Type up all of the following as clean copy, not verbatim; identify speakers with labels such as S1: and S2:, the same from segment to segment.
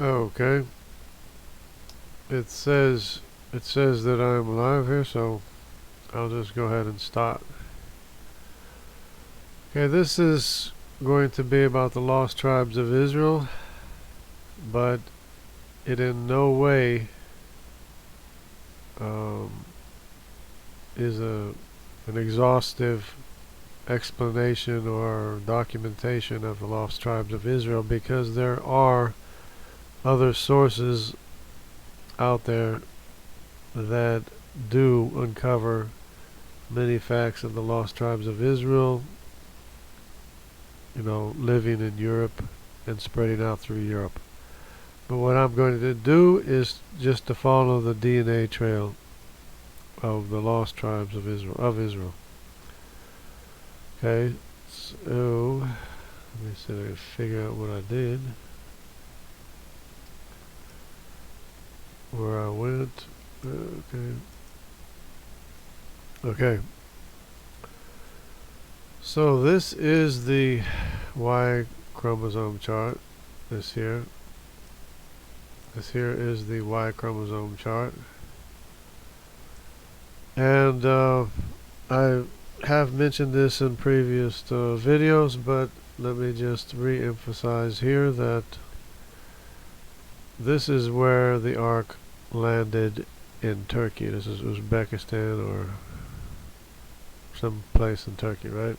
S1: Okay. It says that I'm live here, so I'll just go ahead and start. Okay, this is going to be about the lost tribes of Israel, but it in no way um, is an exhaustive explanation or documentation of the lost tribes of Israel, because there are other sources out there that do uncover many facts of the lost tribes of Israel, living in Europe and spreading out through Europe. But what I'm going to do is just to follow the DNA trail of the lost tribes of Israel. Okay, so let me see if I can figure out what I did, where I went. Okay. So this is the Y chromosome chart. This here is the Y chromosome chart. And I have mentioned this in previous videos, but let me just re-emphasize here that this is where the Ark landed in Turkey. This is Uzbekistan or some place in Turkey, right?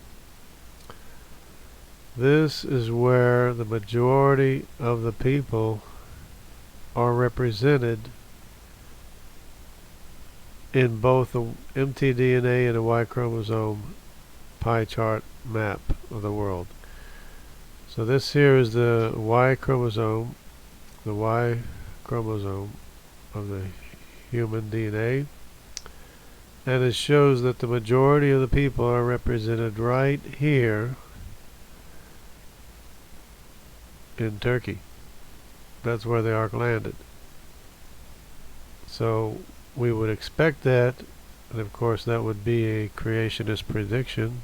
S1: This is where the majority of the people are represented in both the mtDNA and the Y chromosome pie chart map of the world. So this here is the Y chromosome of the human DNA, and it shows that the majority of the people are represented right here in Turkey. That's where the Ark landed. So we would expect that, and of course that would be a creationist prediction,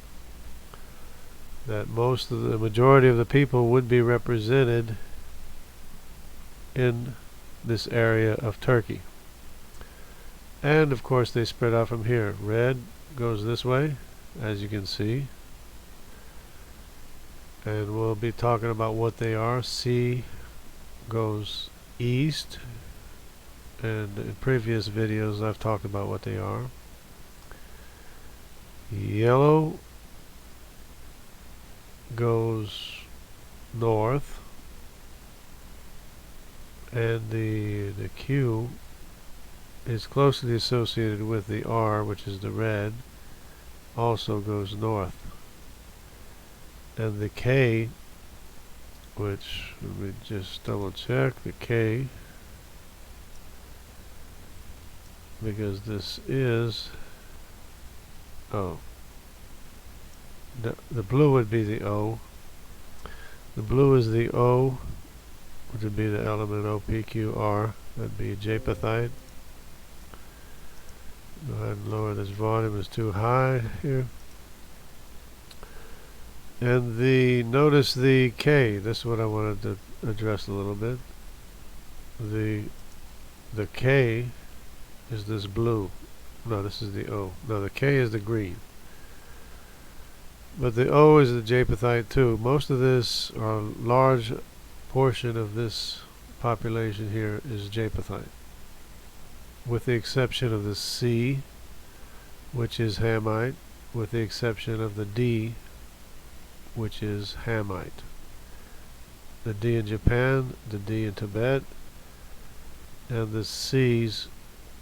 S1: that the majority of the people would be represented in this area of Turkey. And of course they spread out from here. Red goes this way, as you can see, and we'll be talking about what they are. C goes east, and in previous videos I've talked about what they are. Yellow goes north, and the Q is closely associated with the R, which is the red, also goes north. And the K, which, let me just double check, the K, because this is, the blue would be the O. The blue is the O, which would be the element OPQR. That'd be Japhethite. Go ahead and lower this volume, it's too high here. And notice the K, this is what I wanted to address a little bit. The K is this blue. No, this is the O. No, the K is the green. But the O is the Japhethite too. Most of this, or a large portion of this population here, is Japhethite, with the exception of the C, which is Hamite, with the exception of the D, which is Hamite. The D in Japan, the D in Tibet, and the C's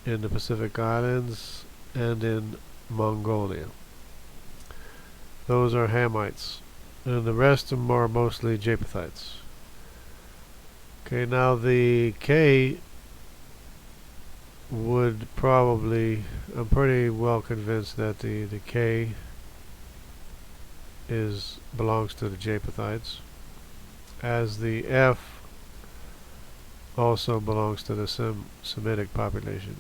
S1: in the Pacific Islands and in Mongolia. Those are Hamites, and the rest of them are mostly Japhethites. Okay, now the K would probably, I'm pretty well convinced that the K belongs to the Japhethites, as the F also belongs to the Semitic population.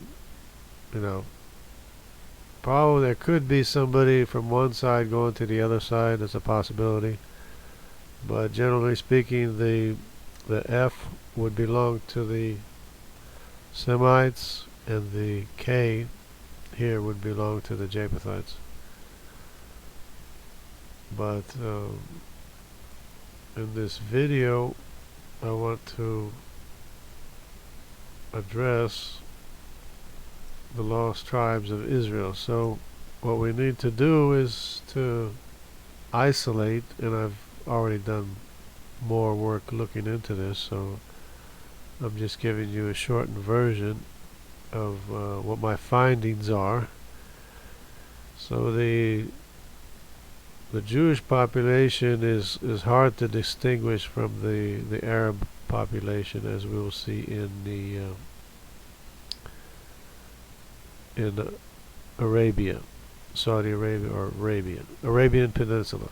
S1: Probably there could be somebody from one side going to the other side. That's a possibility, but generally speaking, the F would belong to the Semites, and the K here would belong to the Japhethites. But in this video, I want to address the lost tribes of Israel. So what we need to do is to isolate, and I've already done more work looking into this, so I'm just giving you a shortened version of what my findings are. So the Jewish population is hard to distinguish from the Arab population, as we will see in Arabia, Saudi Arabia, or Arabian Peninsula.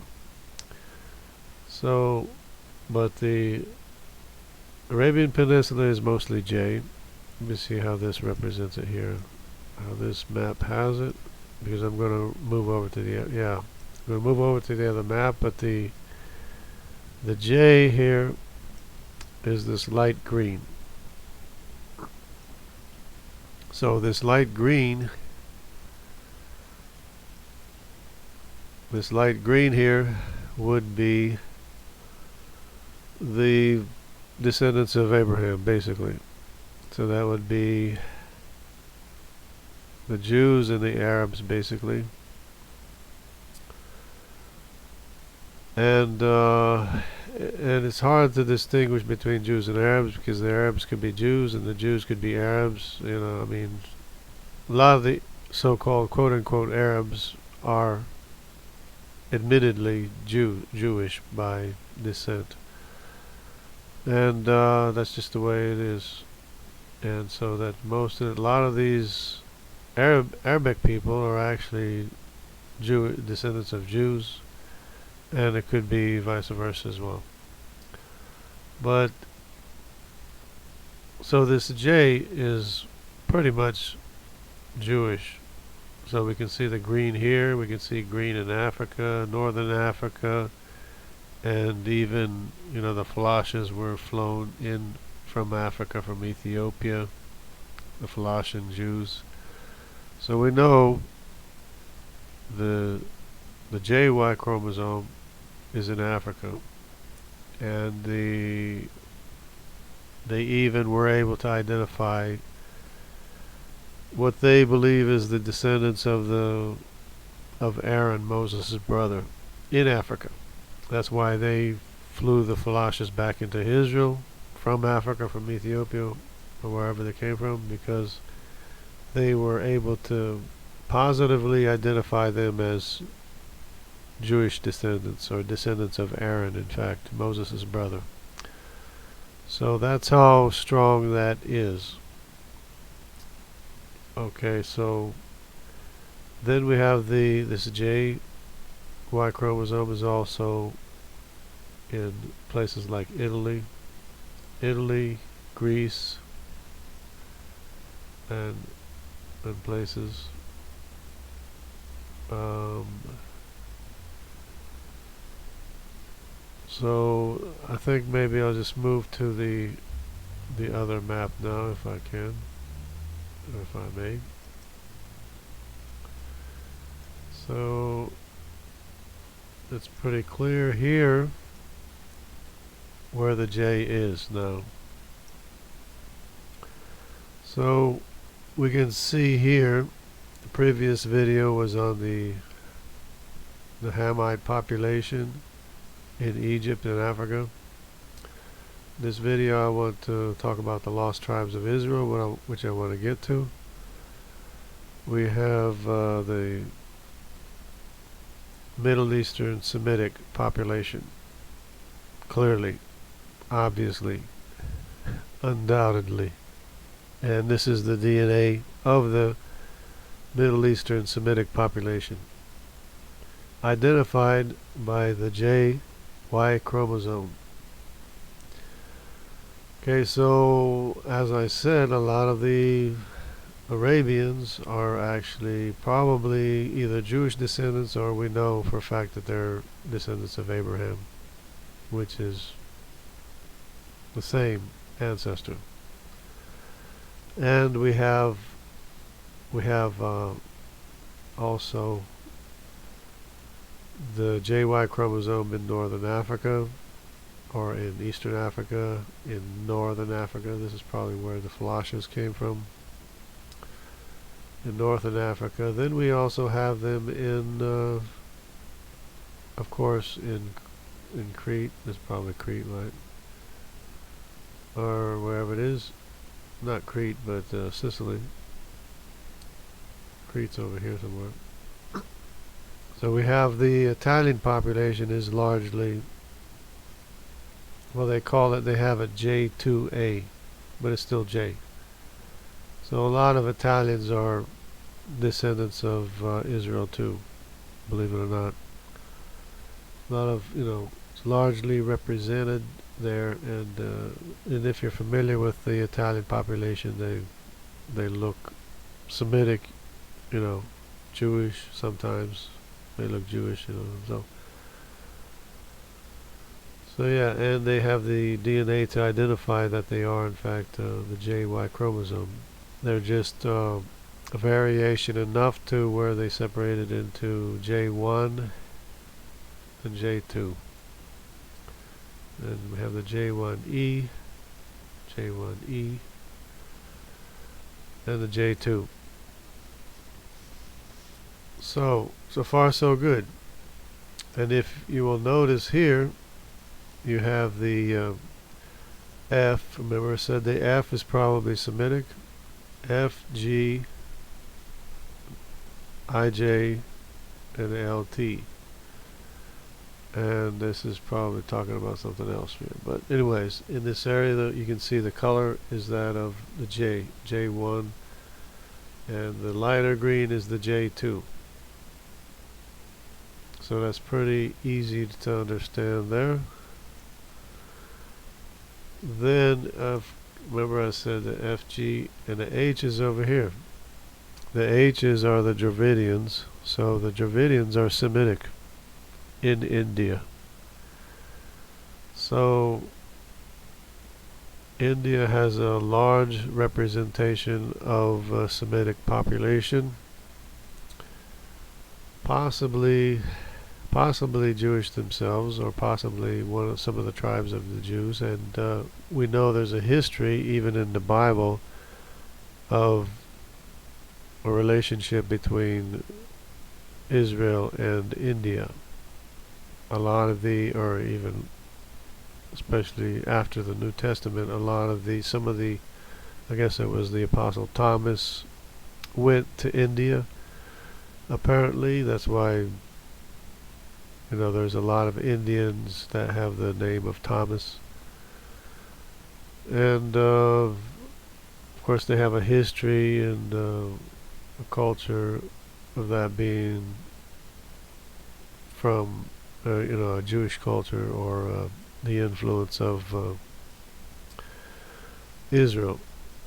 S1: So, but the Arabian Peninsula is mostly J. Let me see how this represents it here, how this map has it, because I'm going to move over to the I'm going to move over to the other map. But the J here is this light green. So this light green here would be the descendants of Abraham, basically. So that would be the Jews and the Arabs, basically. And it's hard to distinguish between Jews and Arabs, because the Arabs could be Jews and the Jews could be Arabs. You know, I mean, a lot of the so-called quote-unquote Arabs are admittedly Jewish by descent, and that's just the way it is. And so that a lot of these Arabic people are actually descendants of Jews, and it could be vice versa as well. But so this J is pretty much Jewish. So we can see the green here, we can see green in Africa, northern Africa, and even, you know, the Falashes were flown in from Africa, from Ethiopia, the Falashan Jews. So we know the JY chromosome is in Africa, and they even were able to identify what they believe is the descendants of Aaron, Moses' brother, in Africa. That's why they flew the Falashes back into Israel from Africa, from Ethiopia, or wherever they came from, because they were able to positively identify them as Jewish descendants, or descendants of Aaron, in fact, Moses' brother. So that's how strong that is. Okay, so then we have this J Y chromosome is also in places like Italy, Greece, and places. So I think maybe I'll just move to the other map now, if I can, or if I may. So it's pretty clear here where the J is now. So we can see here, the previous video was on the Hamite population in Egypt and Africa. This video I want to talk about the lost tribes of Israel, which I want to get to. We have the Middle Eastern Semitic population. Clearly, obviously, undoubtedly. And this is the DNA of the Middle Eastern Semitic population, identified by the JY chromosome. Okay, so as I said, a lot of the Arabians are actually probably either Jewish descendants, or we know for a fact that they're descendants of Abraham, which is the same ancestor. And we have also the JY chromosome in northern Africa, or in eastern Africa, in northern Africa. This is probably where the Falashas came from. In northern Africa. Then we also have them in, of course, in Crete. It's probably Crete, right? Or wherever it is. Not Crete, but Sicily. Crete's over here somewhere. So we have the Italian population is largely, well, they call it, they have a J2A, but it's still J. So a lot of Italians are descendants of Israel too, believe it or not. A lot of, it's largely represented there, and if you're familiar with the Italian population, they look Semitic, Jewish sometimes. They look Jewish, So yeah, and they have the DNA to identify that they are in fact the JY chromosome. They're just a variation enough to where they separated into J1 and J2. And we have the J1E, J1E, and the J2. So far so good. And if you will notice here, you have the F. Remember I said the F is probably Semitic. F, G, IJ, and LT. And this is probably talking about something else here. But anyways, in this area, you can see the color is that of the J1, and the lighter green is the J2. So that's pretty easy to understand there. Then, remember I said the FG and the H is over here. The H's are the Dravidians. So the Dravidians are Semitic in India. So India has a large representation of Semitic population, possibly Jewish themselves, or possibly some of the tribes of the Jews. And we know there's a history, even in the Bible, of a relationship between Israel and India. A lot of or even especially after the New Testament, I guess it was the Apostle Thomas went to India. Apparently, that's why there's a lot of Indians that have the name of Thomas. And of course they have a history and a culture of that being from a Jewish culture, or the influence of Israel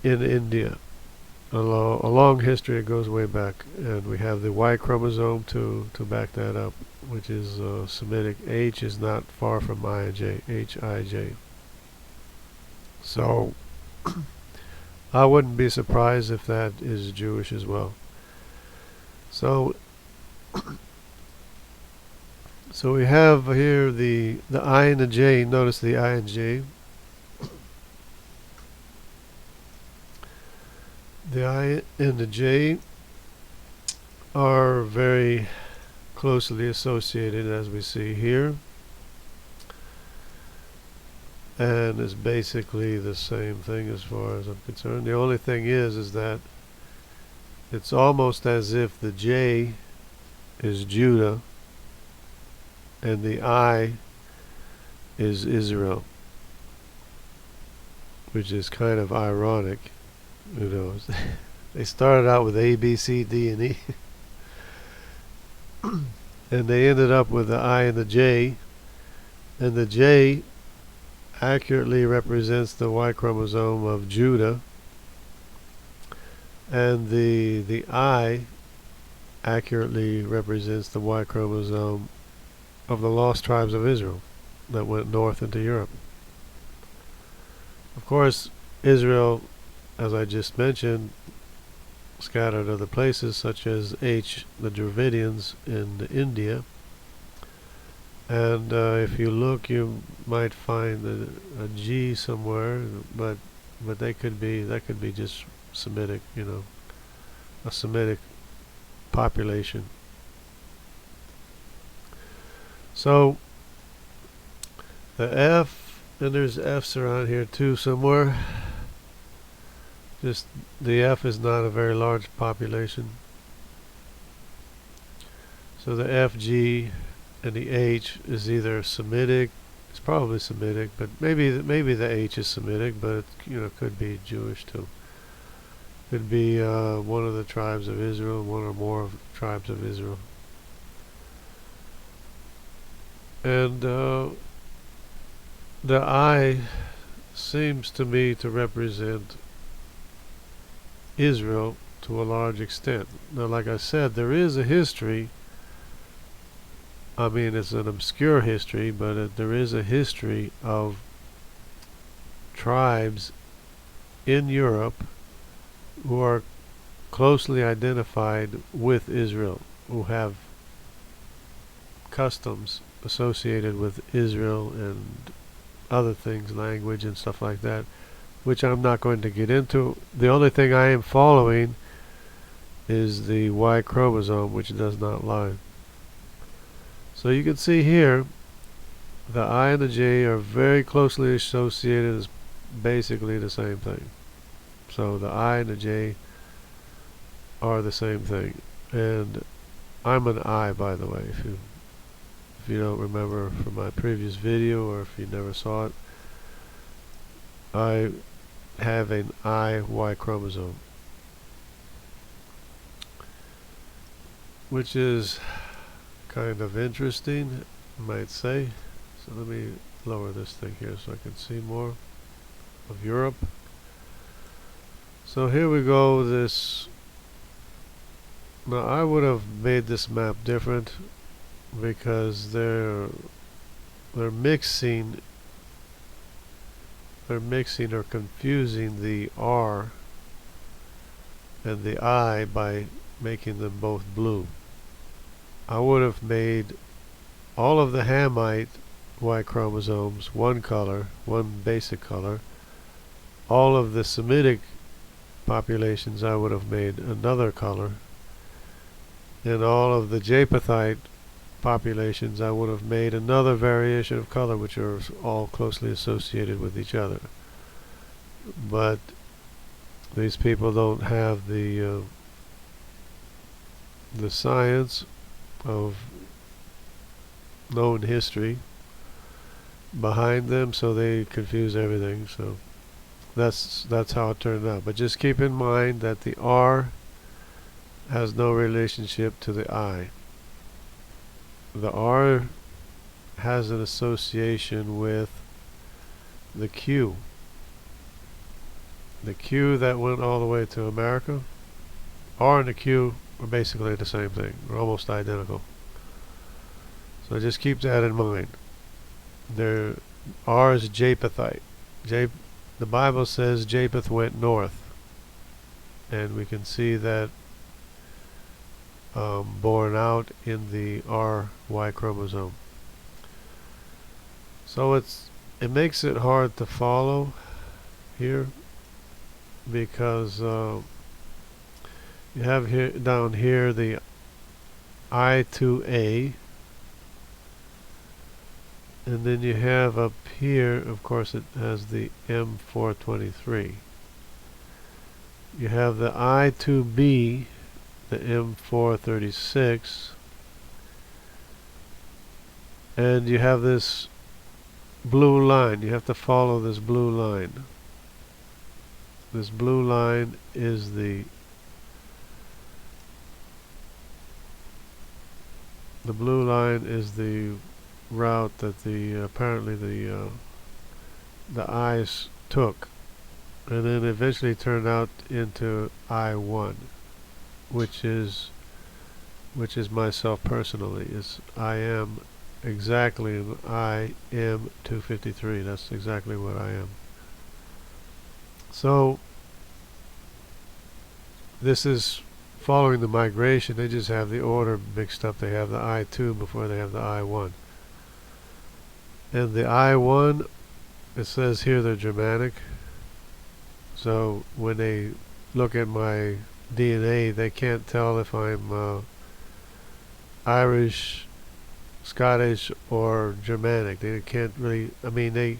S1: in India. A long history. It goes way back, and we have the Y chromosome to back that up, which is Semitic. H is not far from IJ, HIJ. So I wouldn't be surprised if that is Jewish as well. So we have here the I and the J. Notice the I and J. The I and the J are very closely associated, as we see here, and it's basically the same thing as far as I'm concerned. The only thing is that it's almost as if the J is Judah and the I is Israel, which is kind of ironic. They started out with A, B, C, D, and E, and they ended up with the I and the J, and the J accurately represents the Y chromosome of Judah, and the I accurately represents the Y chromosome of the lost tribes of Israel that went north into Europe. Of course, Israel, as I just mentioned, scattered other places such as the Dravidians in India. And if you look, you might find a G somewhere, but that could be just Semitic, a Semitic population. So the F, and there's F's around here too somewhere. Just the F is not a very large population. So the F, G, and the H is either Semitic. It's probably Semitic, but maybe the H is Semitic, but it could be Jewish too. Could be one of the tribes of Israel, one or more of the tribes of Israel. And the I seems to me to represent Israel to a large extent. Now, like I said, there is a history. I mean, it's an obscure history, but there is a history of tribes in Europe who are closely identified with Israel, who have customs associated with Israel and other things, language and stuff like that, which I'm not going to get into. The only thing I am following is the Y chromosome, which does not lie. So you can see here, the I and the J are very closely associated as basically the same thing. So the I and the J are the same thing. And I'm an I, by the way, if you don't remember from my previous video, or if you never saw it. I have an I Y chromosome, which is kind of interesting, you might say. So let me lower this thing here so I can see more of Europe. So here we go. Now I would have made this map different because they're mixing or confusing the R and the I by making them both blue. I would have made all of the Hamite Y chromosomes one color, one basic color. All of the Semitic populations I would have made another color. And all of the Japhethite populations I would have made another variation of color, which are all closely associated with each other. But these people don't have the science of known history behind them, so they confuse everything. So that's how it turned out. But just keep in mind that the R has no relationship to the I. The R has an association with the Q. The Q that went all the way to America. R and the Q are basically the same thing. They're almost identical. So just keep that in mind. R is Japhethite. The Bible says Japheth went north. And we can see that borne out in the RY chromosome. So it makes it hard to follow here because you have here down here the I2A, and then you have up here, of course, it has the M423. You have the I2B, the M436, and you have this blue line. You have to follow this blue line. This blue line is the blue line is the route that apparently the I's took, and then eventually turned out into I1, which is myself personally. I am exactly an I am 253. That's exactly what I am. So this is following the migration. They just have the order mixed up. They have the I2 before they have the I1. And the I1, it says here they're Germanic. So when they look at my DNA, they can't tell if I'm Irish, Scottish, or Germanic. They can't really, I mean, they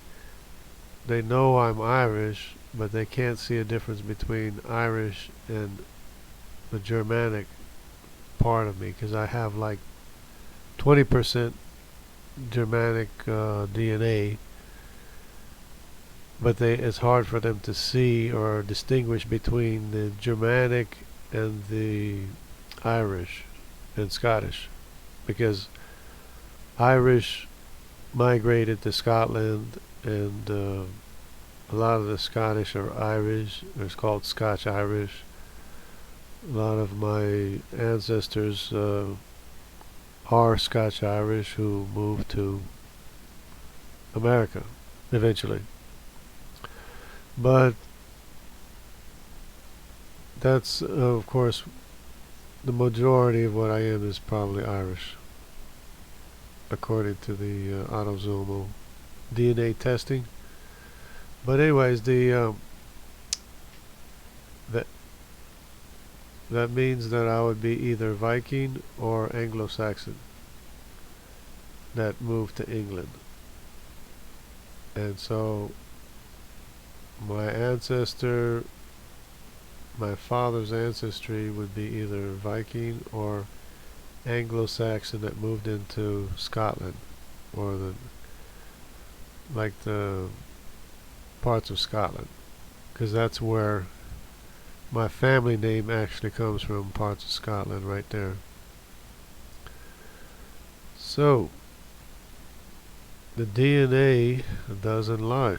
S1: know I'm Irish, but they can't see a difference between Irish and the Germanic part of me, because I have like 20% Germanic DNA, but it's hard for them to see or distinguish between the Germanic and the Irish and Scottish, because Irish migrated to Scotland, and a lot of the Scottish are Irish. It's called Scotch Irish. A lot of my ancestors are Scotch Irish who moved to America eventually. But that's, of course, the majority of what I am is probably Irish, according to the autosomal DNA testing. But anyways, that means that I would be either Viking or Anglo-Saxon that moved to England. And so my father's ancestry would be either Viking or Anglo-Saxon that moved into Scotland, or the parts of Scotland, because that's where my family name actually comes from, parts of Scotland right there. So the DNA doesn't lie.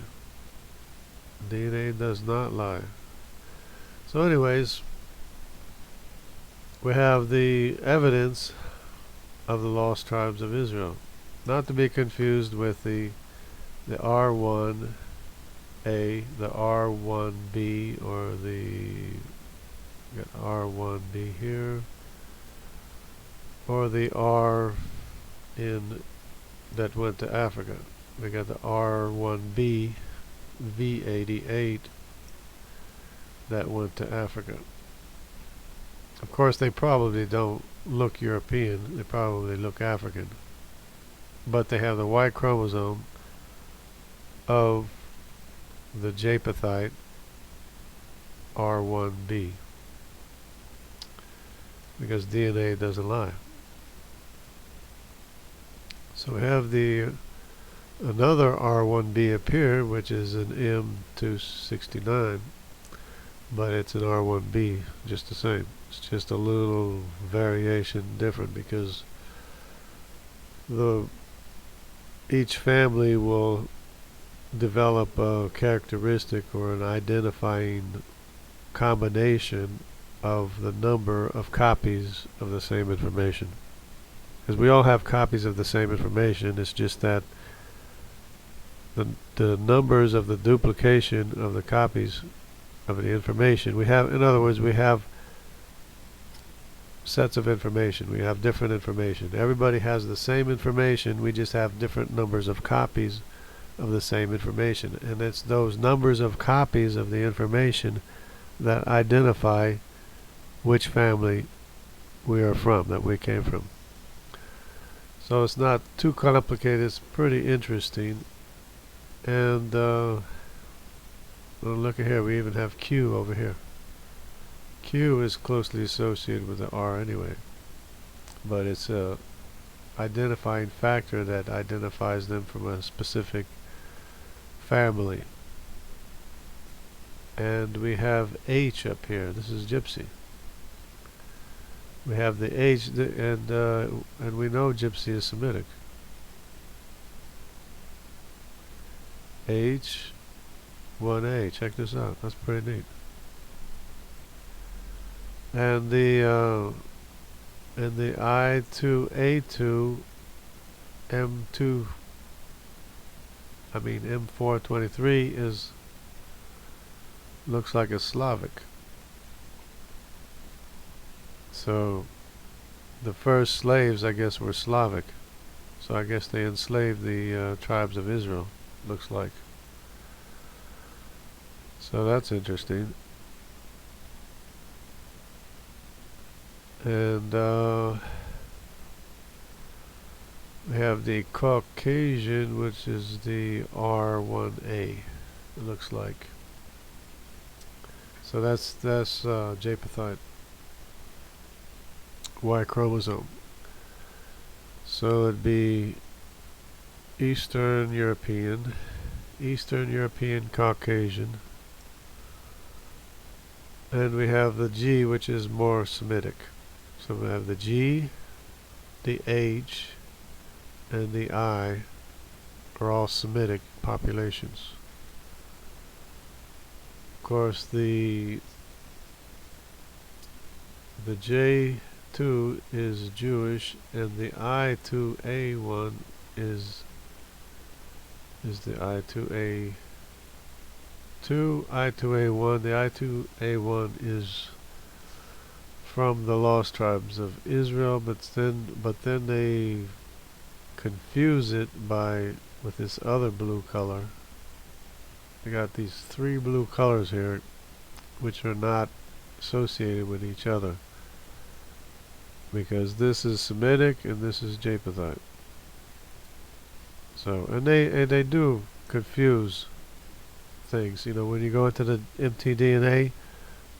S1: DNA does not lie. So anyways, we have the evidence of the lost tribes of Israel, not to be confused with the R1A, the R1B, or got R1B here, or the R in that went to Africa. We got the R1B V88 that went to Africa. Of course, they probably don't look European, they probably look African, but they have the Y chromosome of the Japhethite R1B, because DNA doesn't lie. So we have another R1B appear, which is an M269, but it's an R1B just the same. It's just a little variation different, because each family will develop a characteristic or an identifying combination of the number of copies of the same information. Because we all have copies of the same information, it's just that the numbers of the duplication of the copies of the information we have, in other words, we have sets of information, we have different information. Everybody has the same information, we just have different numbers of copies of the same information, and it's those numbers of copies of the information that identify which family we are from, that we came from. So it's not too complicated, it's pretty interesting. And well, look at here, we even have Q over here. Q is closely associated with the R anyway, but it's a identifying factor that identifies them from a specific family. And we have H up here. This is Gypsy. We have the H, and we know Gypsy is Semitic. H1A. Check this out. That's pretty neat. And the I2A2 M423 is looks like a Slavic. So the first slaves, I guess, were Slavic. So I guess they enslaved the tribes of Israel, looks like. So that's interesting. And we have the Caucasian, which is the R1A, it looks like. So that's Japhethite Y chromosome. So it'd be Eastern European Caucasian. And we have the G, which is more Semitic. So we have the G, the H, and the I are all Semitic populations. Of course, the J2 is Jewish, and the I2A1 is the I2A2, I2A1. The I2A1 is from the lost tribes of Israel, but then they confuse it with this other blue color. They got these three blue colors here, which are not associated with each other, because this is Semitic and this is Japhethite. So, and they do confuse things. You know, when you go into the mtDNA,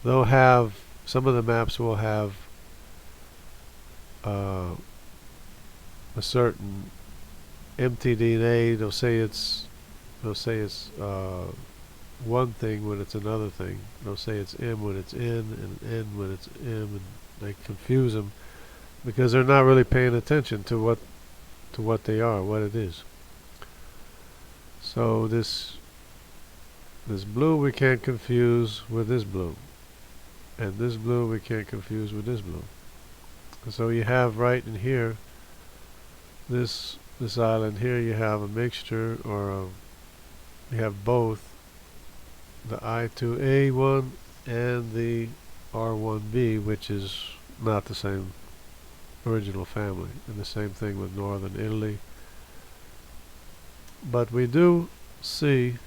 S1: they'll have, some of the maps will have a certain mtDNA. They'll say it's one thing when it's another thing. They'll say it's M when it's N and N when it's M, and they confuse them because they're not really paying attention to what they are, what it is. So this blue we can't confuse with this blue, and this blue we can't confuse with this blue. And so you have right in here, this island here, you have a mixture, or you have both the I2A1 and the R1B, which is not the same original family, and the same thing with northern Italy. But we do see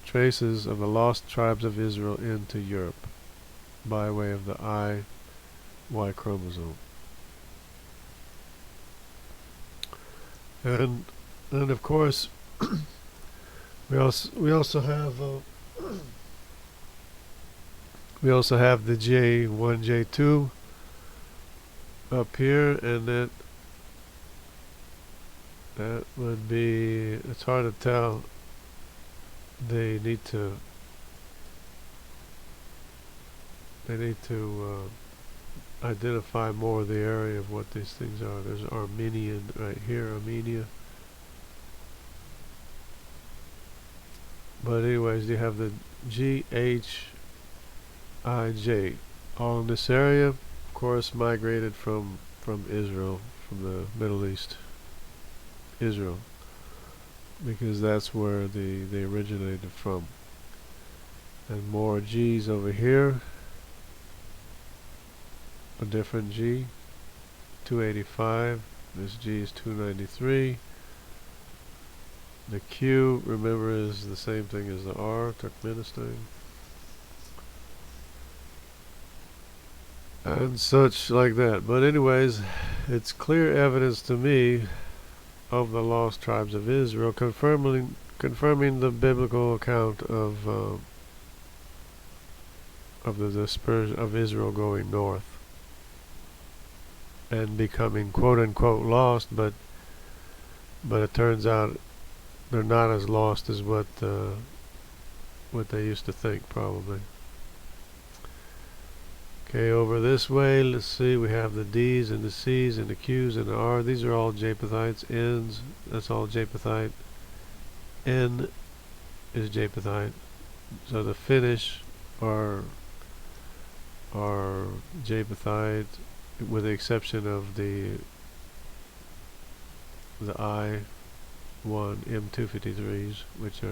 S1: traces of the lost tribes of Israel into Europe by way of the Y chromosome. And of course we also have the J1, J2 up here, and that would be, it's hard to tell. They need to identify more of the area of what these things are. There's Armenian right here, Armenia. But anyways, you have the GHIJ all in this area. Of course, migrated from Israel, from the Middle East, Israel, because that's where they originated from. And more G's over here. A different G, 285. This G is 293. The Q, remember, is the same thing as the R, Turkmenistan. And such like that. But anyways, it's clear evidence to me of the lost tribes of Israel, confirming the biblical account of the dispersion of Israel going north and becoming quote unquote lost, but it turns out they're not as lost as what they used to think, probably. Okay, over this way, let's see, we have the D's and the C's and the Q's and the R. These are all Japhethites. N's, that's all Japhethite. N is Japhethite. So the Finnish are Japhethite, with the exception of the I-1 M253s, which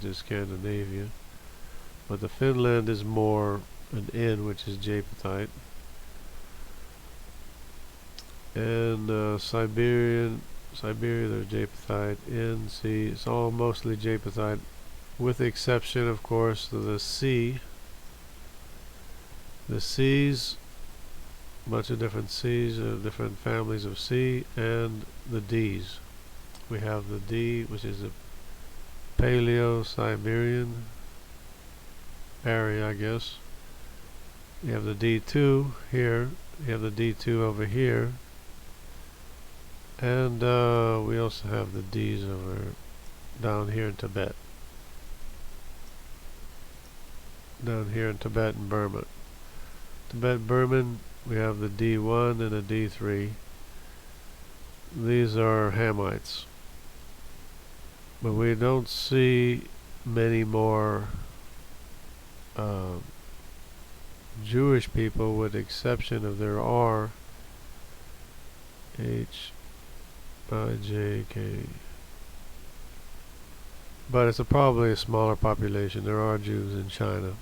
S1: is Scandinavia. but the Finland is more an N, which is Japethite. And Siberia, there's Japethite. N, C, it's all mostly Japethite, with the exception, of course, of the C. The C's, bunch of different C's, different families of C, and the D's. We have the D, which is a Paleo-Siberian area, I guess. You have the D2 here. You have the D2 over here. And we also have the D's over down here in Tibet. Down here in Tibet and Burma. Tibet, Burman, we have the D1 and the D3. These are Hamites. But we don't see many more Jewish people, with the exception of there are H, I, J, K. But it's probably a smaller population. There are Jews in China.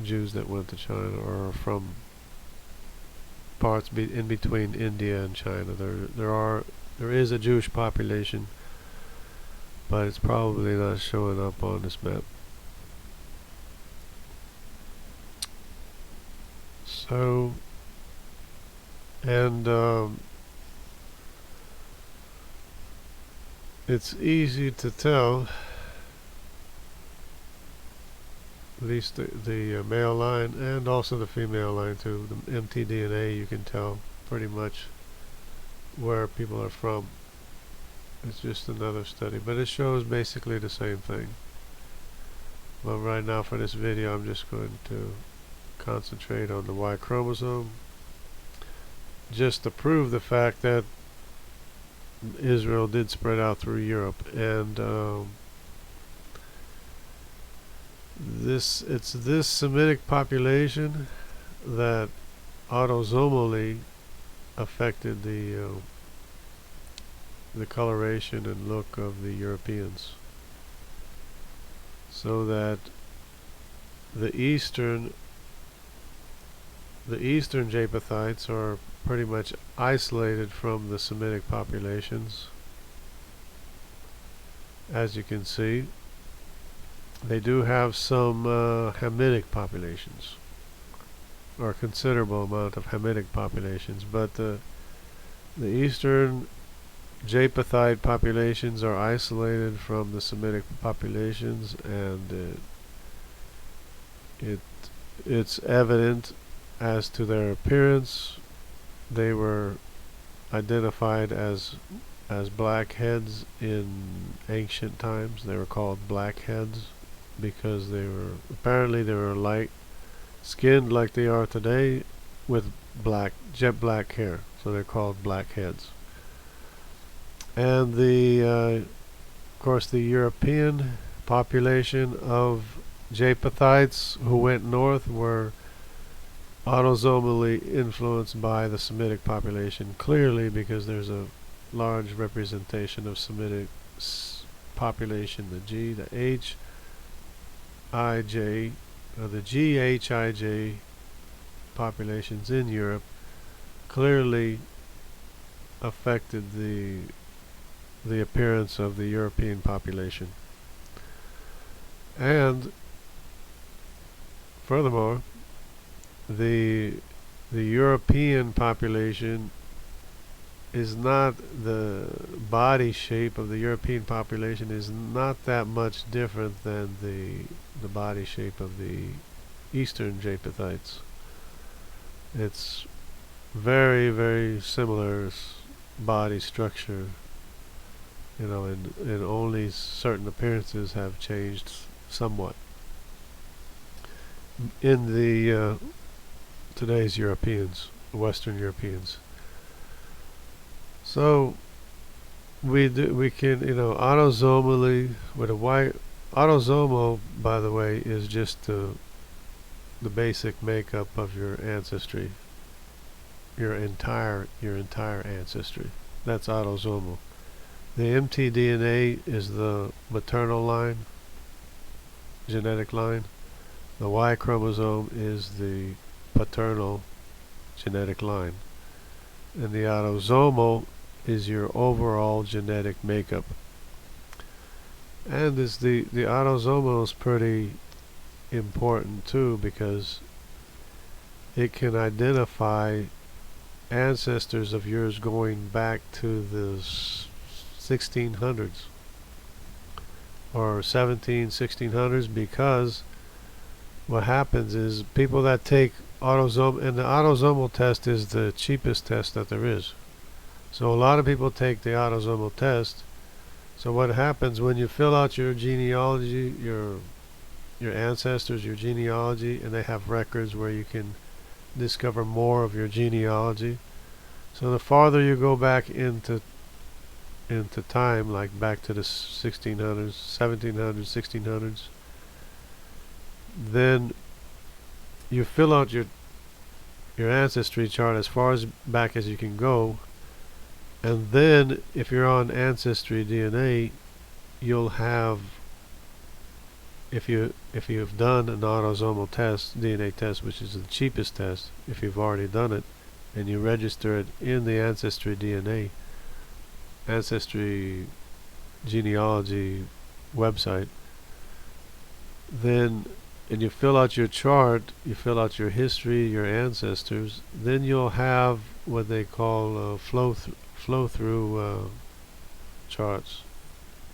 S1: Jews that went to China or from parts in between India and China. There is a Jewish population, but it's probably not showing up on this map. So, and it's easy to tell. At least the male line and also the female line too. The mtDNA, you can tell pretty much where people are from. It's just another study, but it shows basically the same thing. But right now for this video, I'm just going to concentrate on the Y chromosome, just to prove the fact that Israel did spread out through Europe, and it's this Semitic population that autosomally affected the coloration and look of the Europeans, so that the Eastern Japhethites are pretty much isolated from the Semitic populations. As you can see, they do have some Hamitic populations, or a considerable amount of Hamitic populations, but the Eastern Japhethite populations are isolated from the Semitic populations, and it's evident as to their appearance. They were identified as blackheads in ancient times. They were called blackheads because apparently they were light skinned like they are today, with jet black hair, so they're called blackheads. And of course, the European population of Japhethites who went north were autosomally influenced by the Semitic population, clearly, because there's a large representation of Semitic population, the G, the H, IJ, the GHIJ populations in Europe clearly affected the appearance of the European population. And furthermore, the European population is not, the body shape of the European population is not that much different than the body shape of the Eastern Japhethites. It's very, very similar body structure, and only certain appearances have changed somewhat in the today's Europeans, Western Europeans. So we can, autosomally with a Y. Autosomal, by the way, is just the basic makeup of your ancestry, your entire ancestry. That's autosomal. The mtDNA is the maternal line, genetic line, The Y chromosome is the paternal genetic line, and the autosomal is your overall genetic makeup. And the autosomal is pretty important too, because it can identify ancestors of yours going back to the 1600s or 1600s, because what happens is people that take autosomal, and the autosomal test is the cheapest test that there is. So a lot of people take the autosomal test. So what happens when you fill out your genealogy, your ancestors, your genealogy, and they have records where you can discover more of your genealogy. So the farther you go back into time, like back to the 1600s, 1700s, 1600s, then you fill out your ancestry chart as far as back as you can go, and then if you're on Ancestry DNA, you'll have, if you've done an autosomal test, DNA test, which is the cheapest test, if you've already done it, and you register it in the Ancestry DNA, Ancestry genealogy website, then, and you fill out your chart, you fill out your history, your ancestors, then you'll have what they call flow through charts,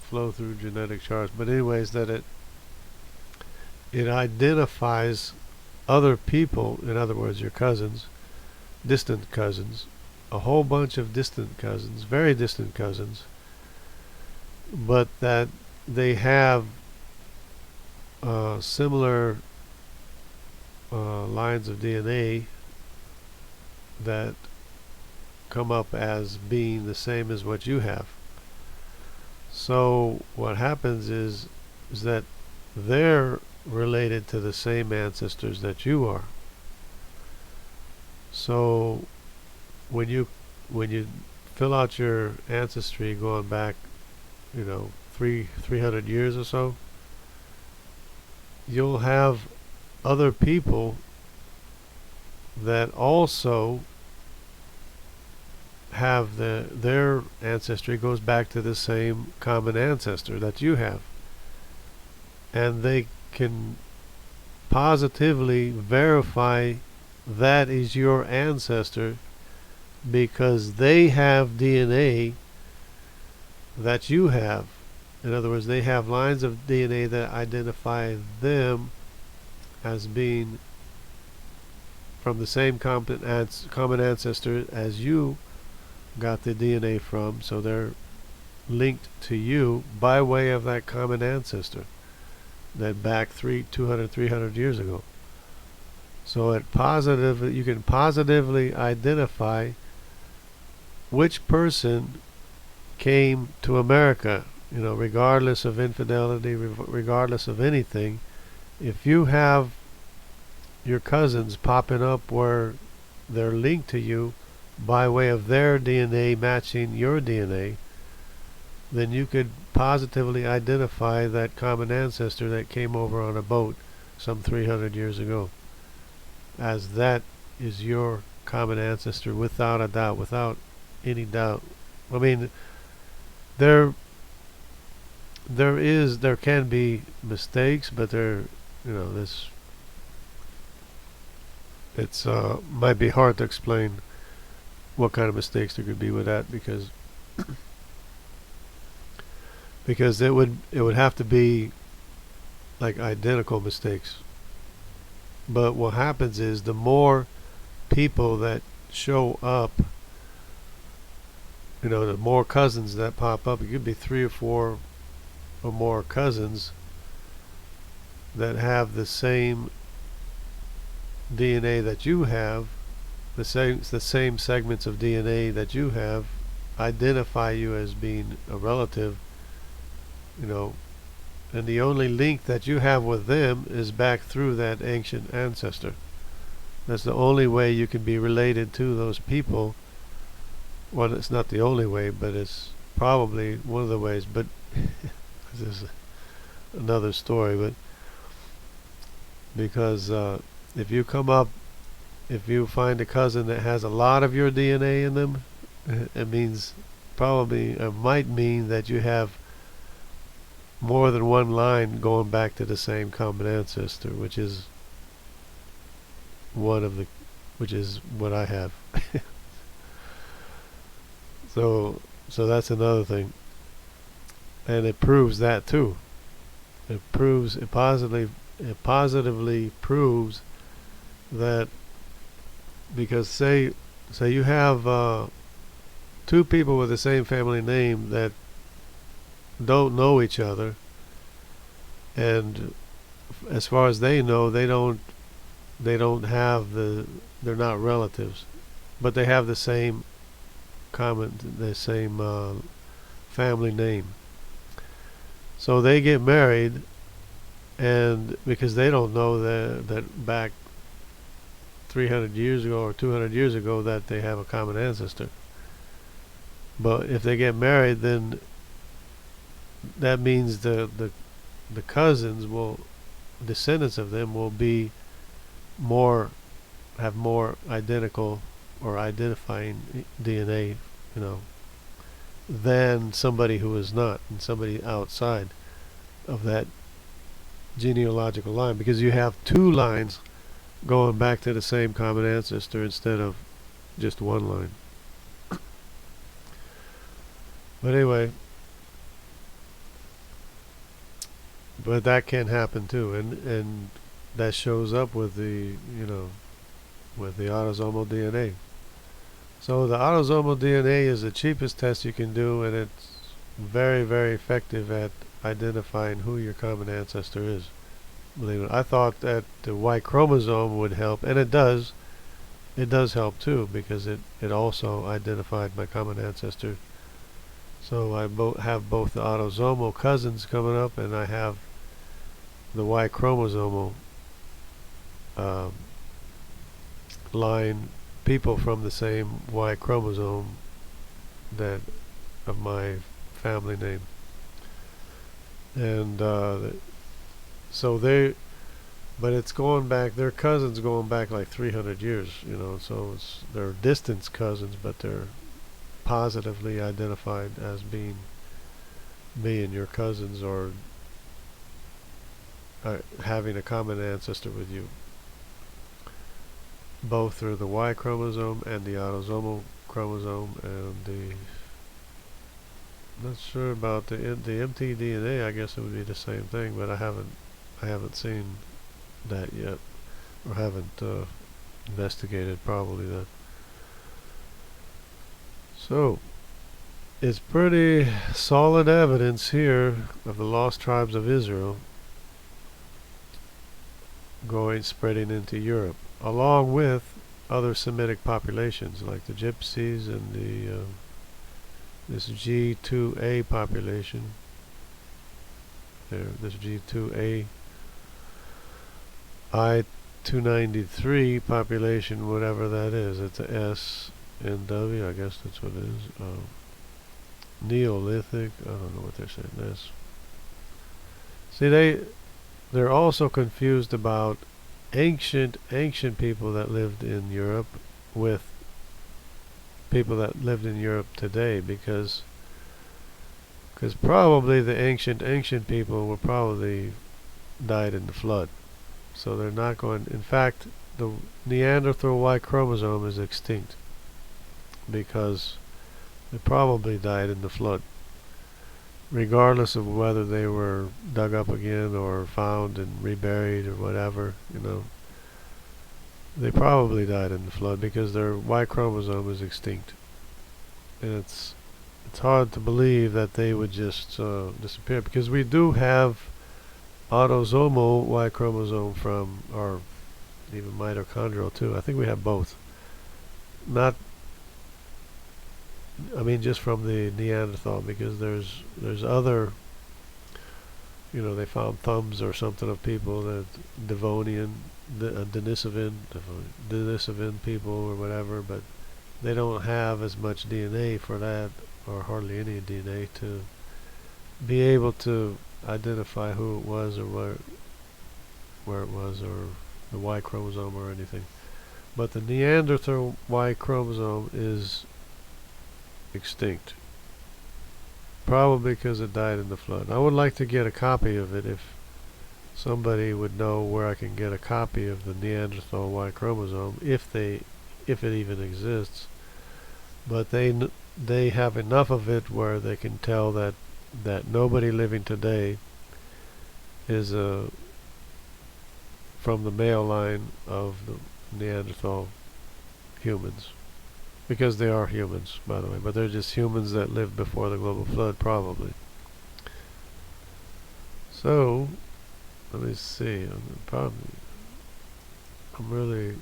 S1: flow through genetic charts. But anyways, that it identifies other people, in other words, your cousins, distant cousins, a whole bunch of distant cousins, very distant cousins, but that they have similar lines of DNA that come up as being the same as what you have. So what happens is that they're related to the same ancestors that you are. So when you fill out your ancestry going back, 300 years or so, you'll have other people that also have their ancestry goes back to the same common ancestor that you have, and they can positively verify that is your ancestor because they have DNA that you have. In other words, they have lines of DNA that identify them as being from the same common ancestor as you got the DNA from, so they're linked to you by way of that common ancestor that back 200, 300 years ago. So you can positively identify which person came to America, regardless of infidelity, regardless of anything. If you have your cousins popping up where they're linked to you by way of their DNA matching your DNA, then you could positively identify that common ancestor that came over on a boat some 300 years ago, as that is your common ancestor without a doubt, without any doubt. I mean, there can be mistakes, but it's might be hard to explain what kind of mistakes there could be with that, because it would have to be like identical mistakes. But what happens is the more people that show up, the more cousins that pop up. It could be 3 or 4 or more cousins that have the same DNA that you have, the same segments of DNA that you have, identify you as being a relative, and the only link that you have with them is back through that ancient ancestor. That's the only way you can be related to those people. Well, it's not the only way, but it's probably one of the ways. But this is another story. But because if you come up, if you find a cousin that has a lot of your DNA in them, it means probably might mean that you have more than one line going back to the same common ancestor, which is one of the, which is what I have. So that's another thing, and it proves that too. It positively proves that, because say you have two people with the same family name that don't know each other, and as far as they know, they don't have they're not relatives, but they have the same family name. So they get married, and because they don't know that back 300 years ago or 200 years ago that they have a common ancestor. But if they get married, then that means the cousins will, descendants of them will be more, have more identical or identifying DNA, you know, than somebody who is not, and somebody outside of that genealogical line, because you have two lines going back to the same common ancestor instead of just one line. But anyway, but that can happen too, and that shows up with the, with the autosomal DNA. So the autosomal DNA is the cheapest test you can do, and it's very, very effective at identifying who your common ancestor is. Believe it. I thought that the Y chromosome would help, and it does. It does help too, because it also identified my common ancestor. So I have both the autosomal cousins coming up, and I have the Y chromosomal line, people from the same Y chromosome that of my family name. And so but it's going back, their cousins going back like 300 years, so they're distant cousins, but they're positively identified as being me and your cousins, or having a common ancestor with you, both through the Y chromosome and the autosomal chromosome. And not sure about the mtDNA. I guess it would be the same thing, but I haven't seen that yet, or haven't investigated probably that. So it's pretty solid evidence here of the lost tribes of Israel spreading into Europe, along with other Semitic populations like the Gypsies and this G2A population. This G2A I-293 population, whatever that is. It's a SNW, I guess that's what it is. Neolithic, I don't know what they're saying this. See, they're also confused about ancient people that lived in Europe with people that lived in Europe today, because probably the ancient people were probably died in the flood. So they're not going, in fact, the Neanderthal Y chromosome is extinct because they probably died in the flood, regardless of whether they were dug up again or found and reburied or whatever. They probably died in the flood because their Y chromosome is extinct, and it's hard to believe that they would just disappear, because we do have autosomal Y chromosome from, or even mitochondrial too. I think we have both. Not, I mean, just from the Neanderthal, because there's other, they found thumbs or something of people that Devonian, Denisovan people or whatever, but they don't have as much DNA for that, or hardly any DNA, to be able to identify who it was or where it was, or the Y chromosome or anything. But the Neanderthal Y chromosome is extinct. Probably because it died in the flood. I would like to get a copy of it if somebody would know where I can get a copy of the Neanderthal Y chromosome, if it even exists. But they have enough of it where they can tell that nobody living today is from the male line of the Neanderthal humans. Because they are humans, by the way, but they're just humans that lived before the global flood, probably. So, let me see. I'm really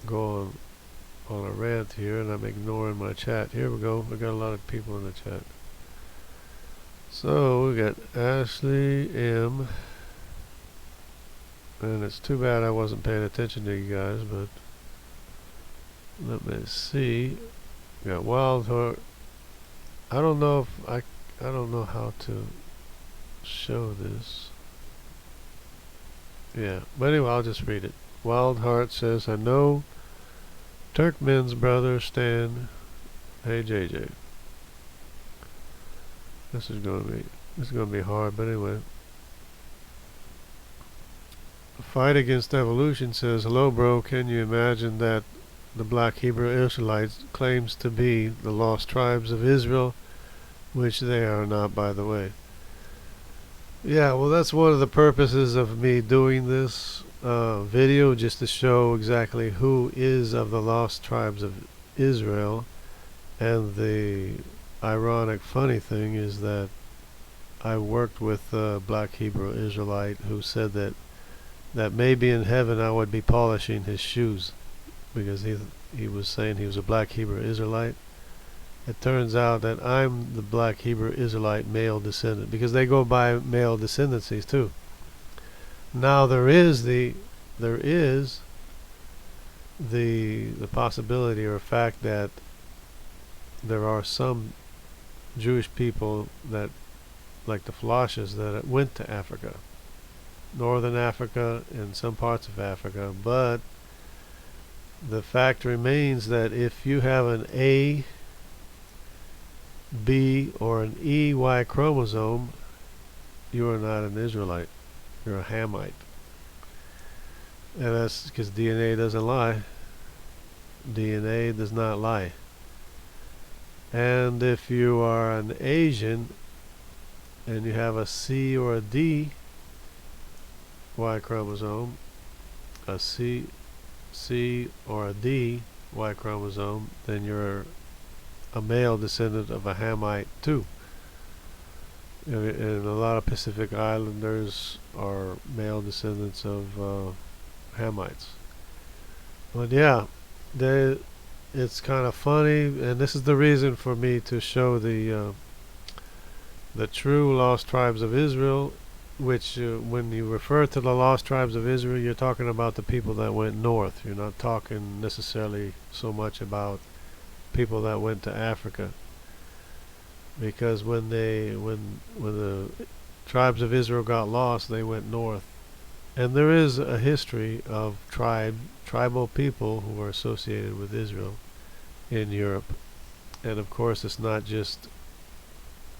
S1: going on a rant here, and I'm ignoring my chat. Here we go. We got a lot of people in the chat. So we got Ashley M. And it's too bad I wasn't paying attention to you guys, but let me see. We got Wild Heart. I don't know how to show this. Yeah, but anyway, I'll just read it. Wild Heart says, I know Turkmen's brother Stan. Hey JJ. This is gonna be hard, but anyway. Fight Against Evolution says, hello bro, can you imagine that the Black Hebrew Israelites claims to be the lost tribes of Israel, which they are not, by the way. Yeah, well, that's one of the purposes of me doing this video, just to show exactly who is of the lost tribes of Israel. And the ironic, funny thing is that I worked with a Black Hebrew Israelite who said that maybe in heaven I would be polishing his shoes, because he was saying he was a Black Hebrew Israelite. It turns out that I'm the Black Hebrew Israelite male descendant, because they go by male descendancies too. Now there is the possibility or fact that there are some Jewish people that, like the Flashes, that went to Africa, northern Africa and some parts of Africa, but the fact remains that if you have an A, B, or an EY chromosome, you are not an Israelite. You're a Hamite. And that's because DNA doesn't lie. DNA does not lie. And if you are an Asian and you have a C or a D Y chromosome, a C or a D Y chromosome, then you're a male descendant of a Hamite too. And a lot of Pacific Islanders are male descendants of Hamites. But yeah, it's kind of funny, and this is the reason for me to show the true lost tribes of Israel, which when you refer to the lost tribes of Israel, you're talking about the people that went north. You're not talking necessarily so much about people that went to Africa, because when the tribes of Israel got lost, they went north. And there is a history of tribal people who were associated with Israel in Europe. And of course, it's not just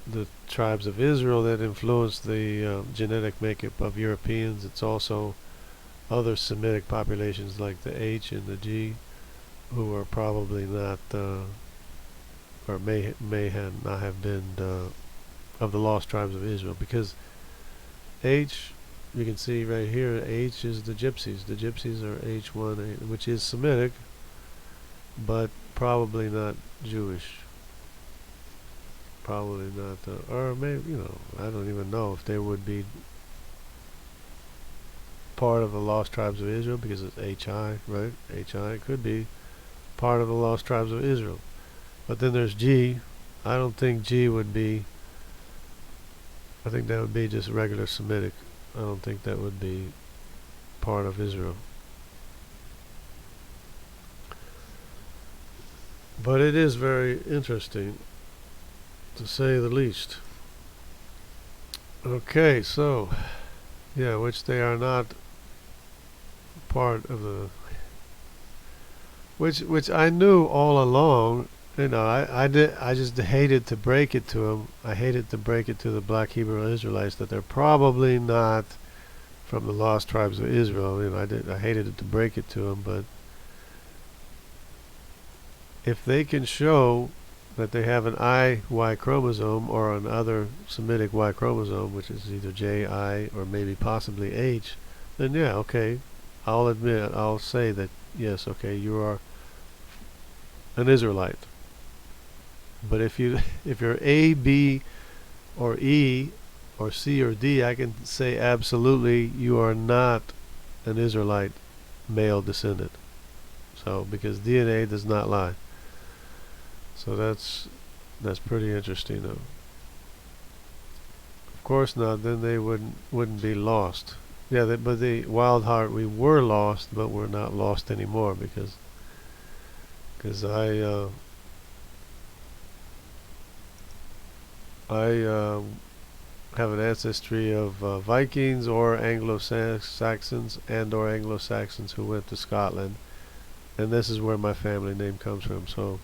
S1: the tribes of Israel that influenced the genetic makeup of Europeans. It's also other Semitic populations like the H and the G, who are probably not, or may not have been of the lost tribes of Israel, because H, you can see right here, H is the Gypsies. The Gypsies are H1, which is Semitic, but probably not Jewish. Probably not, or maybe, I don't even know if they would be part of the lost tribes of Israel, because it's HI, right? HI could be part of the lost tribes of Israel. But then there's G. I don't think G would be, I think that would be just regular Semitic. I don't think that would be part of Israel. But it is very interesting, to say the least. Okay, so Yeah, which they are not part of the, which I knew all along. You know, I just hated to break it to them. I hated to break it to the Black Hebrew Israelites that they're probably not from the lost tribes of Israel. You know, I hated it to break it to them, but if they can show that they have an I-Y chromosome or another Semitic Y chromosome, which is either J, I, or maybe possibly H, then yeah, okay, I'll say that yes, okay, you are an Israelite. But if you if you're A, B, or E, or C or D, I can say absolutely you are not an Israelite male descendant. So because DNA does not lie. So that's pretty interesting though. Of course not, then they wouldn't be lost. Yeah, but the Wild Heart, we were lost, but we're not lost anymore because I have an ancestry of Vikings or Anglo-Saxons or Anglo-Saxons who went to Scotland, and this is where my family name comes from. So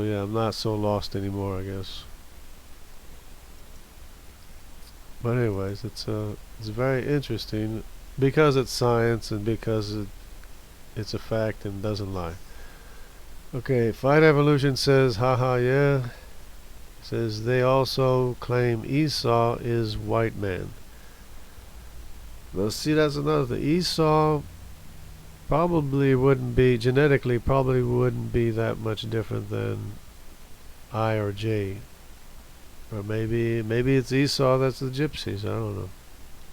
S1: yeah, I'm not so lost anymore, I guess. But anyways, it's very interesting because it's science and because it's a fact and doesn't lie. Okay, Fight Evolution says, haha, yeah. Says they also claim Esau is white man. Well, see, that's another thing. Esau probably wouldn't be, genetically, probably wouldn't be that much different than I or J. Or maybe it's Esau that's the gypsies. I don't know.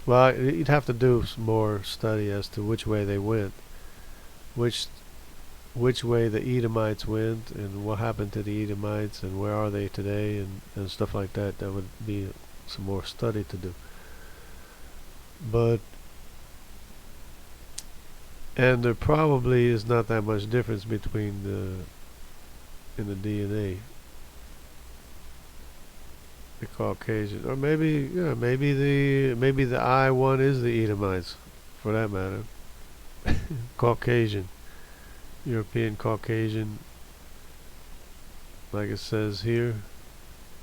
S1: Well, you'd have to do some more study as to which way they went, which which way the Edomites went, and what happened to the Edomites, and where are they today, and stuff like that. That would be some more study to do. But and there probably is not that much difference between in the DNA. The Caucasian, or maybe yeah, maybe the I one is the Edomites, for that matter. Caucasian, European Caucasian, like it says here,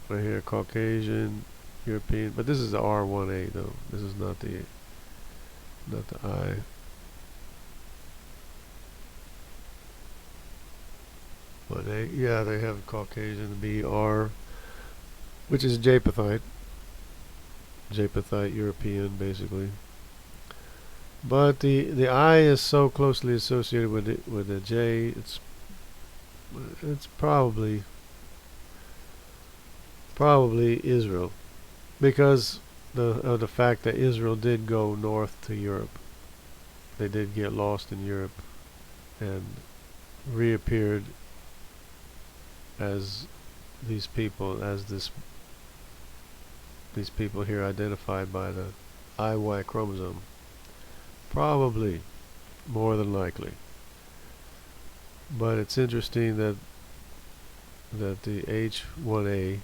S1: right here, Caucasian, European. But this is the R1A though. This is not the I. But they have Caucasian BR, which is Japhethite European basically. But the I is so closely associated with the J. It's probably Israel, because of the fact that Israel did go north to Europe. They did get lost in Europe and reappeared as these people, these people here identified by the IY chromosome. Probably, more than likely. But it's interesting that the H1A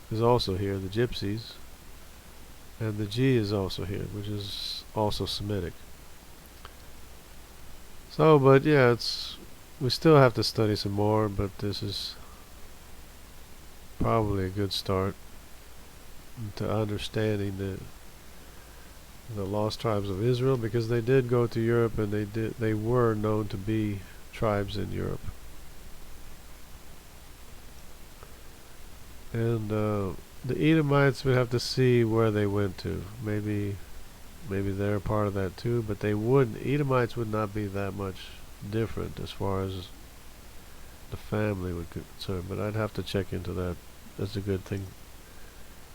S1: is also here, the Gypsies, and the G is also here, which is also Semitic. So, but yeah, we still have to study some more, but this is probably a good start to understanding the lost tribes of Israel, because they did go to Europe and they were known to be tribes in Europe. And the Edomites, we have to see where they went to. Maybe they're part of that too, but Edomites would not be that much different as far as the family would be concerned, but I'd have to check into that. That's a good thing.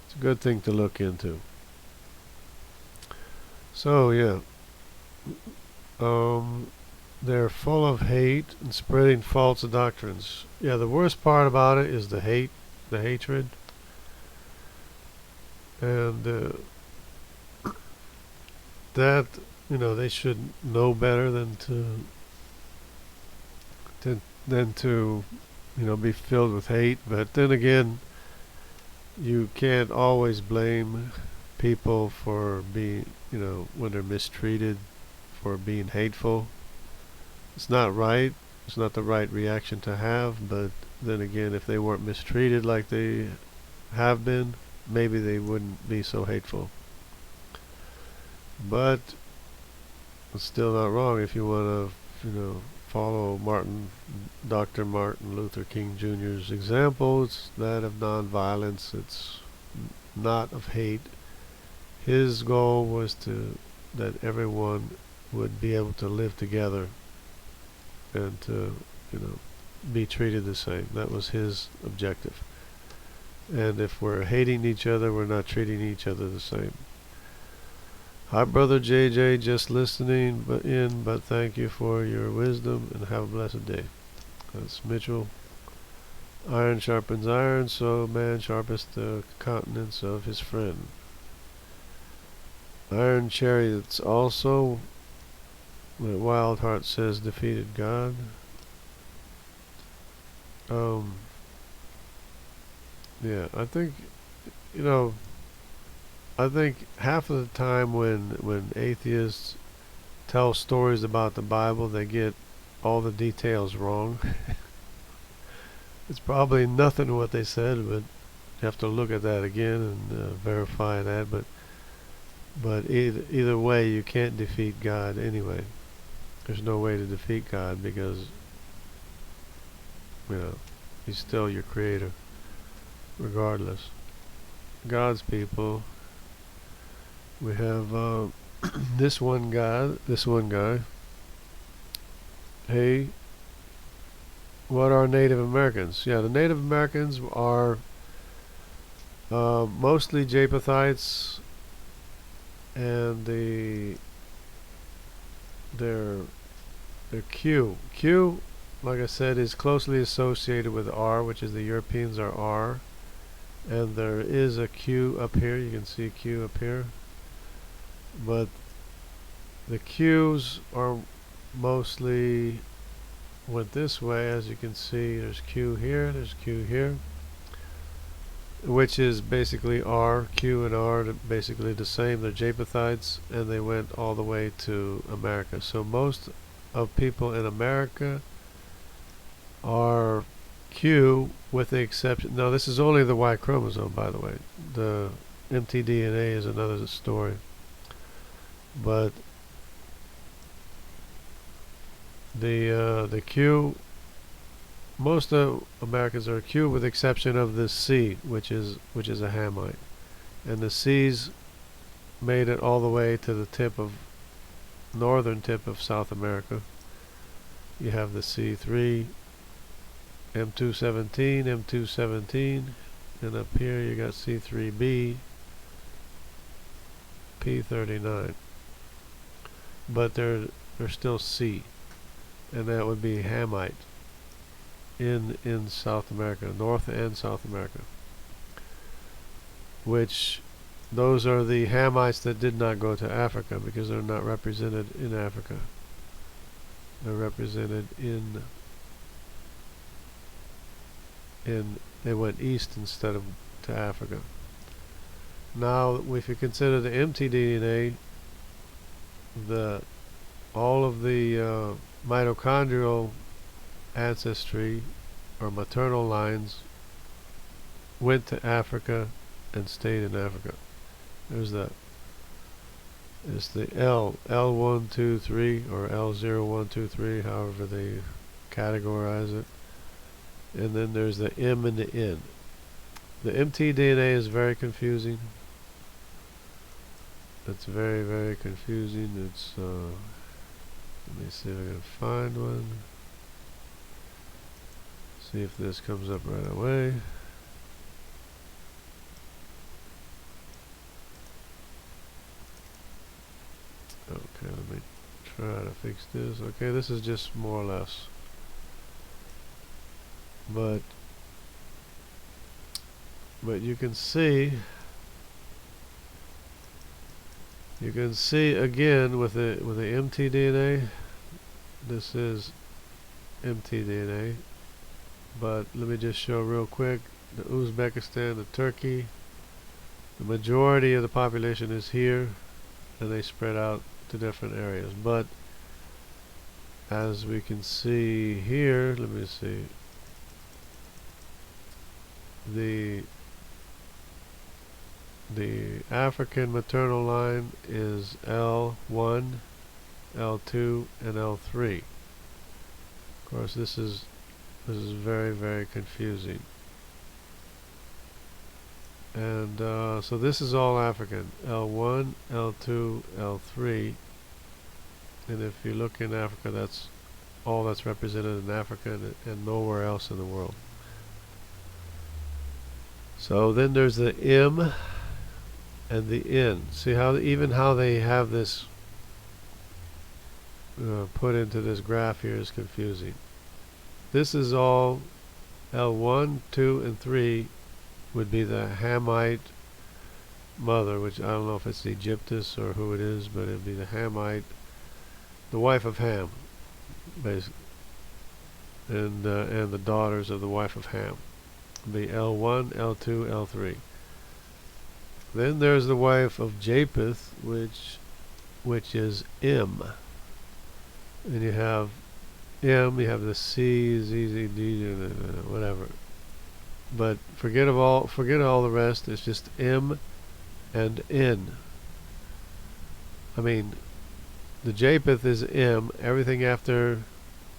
S1: It's a good thing to look into. So yeah, they're full of hate and spreading false doctrines. Yeah, the worst part about it is the hatred, and that they should know better than to be filled with hate. But then again, you can't always blame people for being, when they're mistreated, for being hateful. It's not right. It's not the right reaction to have, but then again, if they weren't mistreated like they have been, maybe they wouldn't be so hateful. But it's still not wrong if you want to, follow Dr. Martin Luther King Jr.'s example. It's that of nonviolence. It's not of hate. His goal was that everyone would be able to live together and to, be treated the same. That was his objective. And if we're hating each other, we're not treating each other the same. Hi, Brother JJ, just listening but thank you for your wisdom and have a blessed day. That's Mitchell. Iron sharpens iron, so man sharpens the countenance of his friend. Iron Chariots also, that Wild Heart says, defeated God. Yeah, I think, half of the time when atheists tell stories about the Bible, they get all the details wrong. It's probably nothing what they said, but you have to look at that again and verify that. But either way, you can't defeat God anyway. There's no way to defeat God because, He's still your creator, regardless. God's people, we have this one guy. Hey, what are Native Americans? Yeah, the Native Americans are mostly Japhethites, and they're Q. Q, like I said, is closely associated with R, which is the Europeans are R. And there is a Q up here. You can see Q up here. But the Qs are mostly went this way. As you can see, there's Q here, there's Q here, which is basically R. Q and R are basically the same. They're Japhethites, and they went all the way to America. So most of people in America are Q, with the exception. Now, this is only the Y chromosome, by the way. The mtDNA is another story. But the Q, most of Americans are Q, with the exception of the C, which is a Hamite, and the C's made it all the way to the northern tip of South America. You have the C3, M217, M217, and up here you got C3b, P39. But they're still C, and that would be Hamite in South America, North and South America. Which those are the Hamites that did not go to Africa because they're not represented in Africa. They're represented they went east instead of to Africa. Now, if you consider the mtDNA, all of the mitochondrial ancestry or maternal lines went to Africa and stayed in Africa. There's that. It's the L123 or L0123, however they categorize it. And then there's the M and the N. The mtDNA is very confusing. It's very, very confusing. It's let me see if I can find one. See if this comes up right away. Okay, let me try to fix this. Okay, this is just more or less. But you can see again with the mtDNA. This is mtDNA. But let me just show real quick the Uzbekistan, the Turkey, The majority of the population is here, and they spread out to different areas. But as we can see here, let me see, the African maternal line is L1, L2, and L3. Of course, this is very, very confusing. And so this is all African, L1, L2, L3. And if you look in Africa, that's all that's represented in Africa and nowhere else in the world. So then there's the M and the N. See how even how they have this put into this graph here is confusing. This is all L1, 2, and 3 would be the Hamite mother, which I don't know if it's Egyptus or who it is, but it'd be the Hamite, the wife of Ham, basically, and the daughters of the wife of Ham. Be L1, L2, L3. Then there's the wife of Japheth, which is M. And you have M, you have the C, Z, Z, D, whatever. But forget all the rest. It's just M and N. I mean, the Japheth is M. Everything after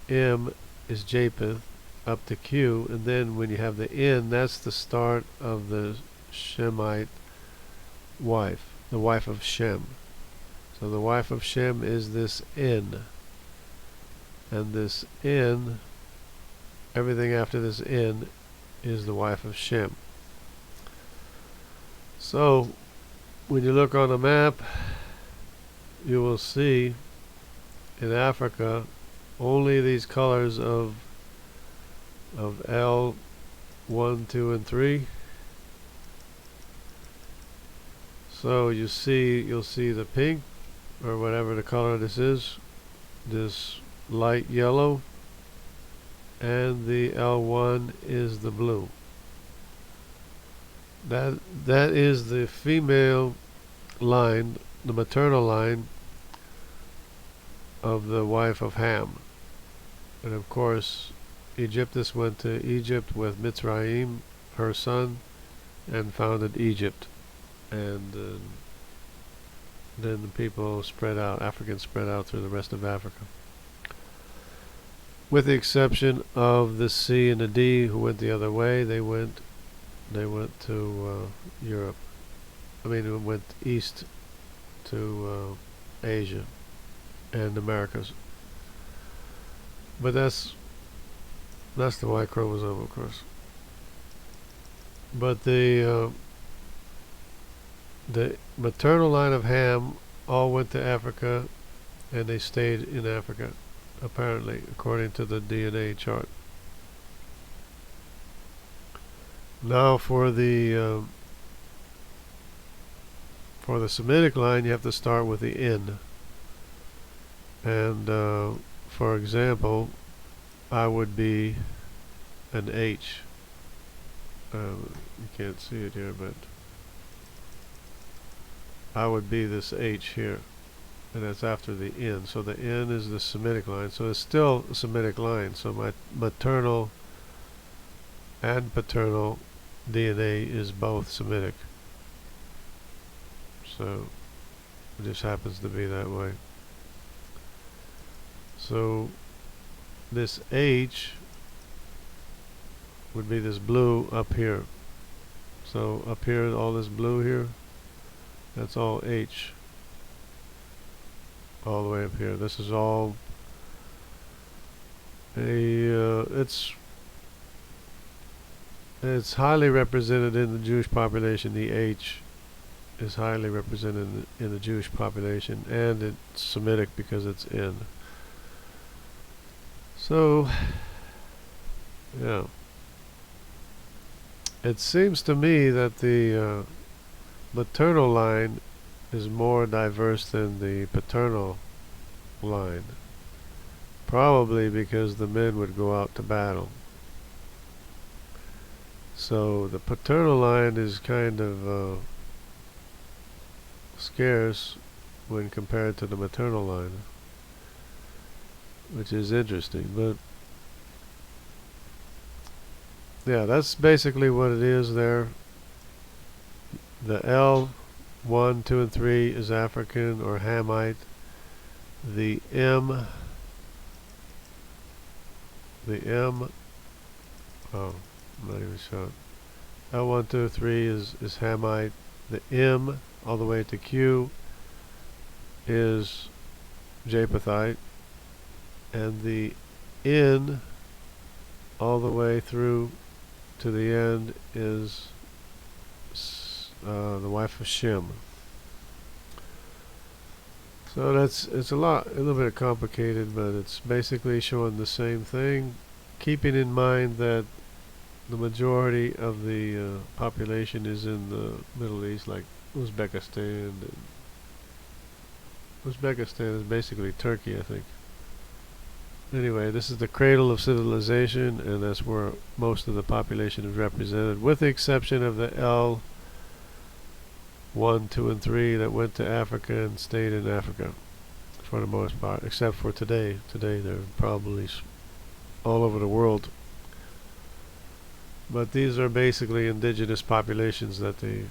S1: M is Japheth up to Q, and then when you have the N, that's the start of the Shemite wife, the wife of Shem. So the wife of Shem is this N, and this N, everything after this N is the wife of Shem. So when you look on a map, you will see in Africa only these colors of L 1, 2, and 3. So you'll see the pink, or whatever the color this is, this light yellow, and the L1 is the blue. That is the female line, the maternal line of the wife of Ham. And of course, Egyptus went to Egypt with Mitzrayim, her son, and founded Egypt. And then the people spread out, Africans spread out through the rest of Africa. With the exception of the C and the D, who went the other way. They went to Europe. I mean, it went east to Asia and Americas. But that's the Y chromosome, of course. But the maternal line of Ham all went to Africa, and they stayed in Africa, apparently, according to the DNA chart. Now for the Semitic line, you have to start with the N. And for example, I would be an H. You can't see it here, but I would be this H here, and that's after the N. So the N is the Semitic line. So it's still a Semitic line. So my maternal and paternal DNA is both Semitic. So it just happens to be that way. So this H would be this blue up here. So up here, all this blue here, that's all H. All the way up here. This is all it's highly represented in the Jewish population. The H is highly represented in the Jewish population, and it's Semitic because it's in. So, yeah. It seems to me that the maternal line is more diverse than the paternal line. Probably because the men would go out to battle. So the paternal line is kind of scarce when compared to the maternal line, which is interesting. But yeah, that's basically what it is there. The L 1, 2, and 3 is African or Hamite. The M, oh, I'm not even sure. L1, 2, 3 is Hamite. The M all the way to Q is Japhethite. And the N all the way through to the end is the wife of Shem. So it's a little bit complicated, but it's basically showing the same thing, keeping in mind that the majority of the population is in the Middle East, like Uzbekistan. And Uzbekistan is basically Turkey, I think. Anyway, this is the cradle of civilization, and that's where most of the population is represented, with the exception of the L 1, 2, and 3 that went to Africa and stayed in Africa for the most part, except for today. Today they're probably all over the world. But these are basically indigenous populations that they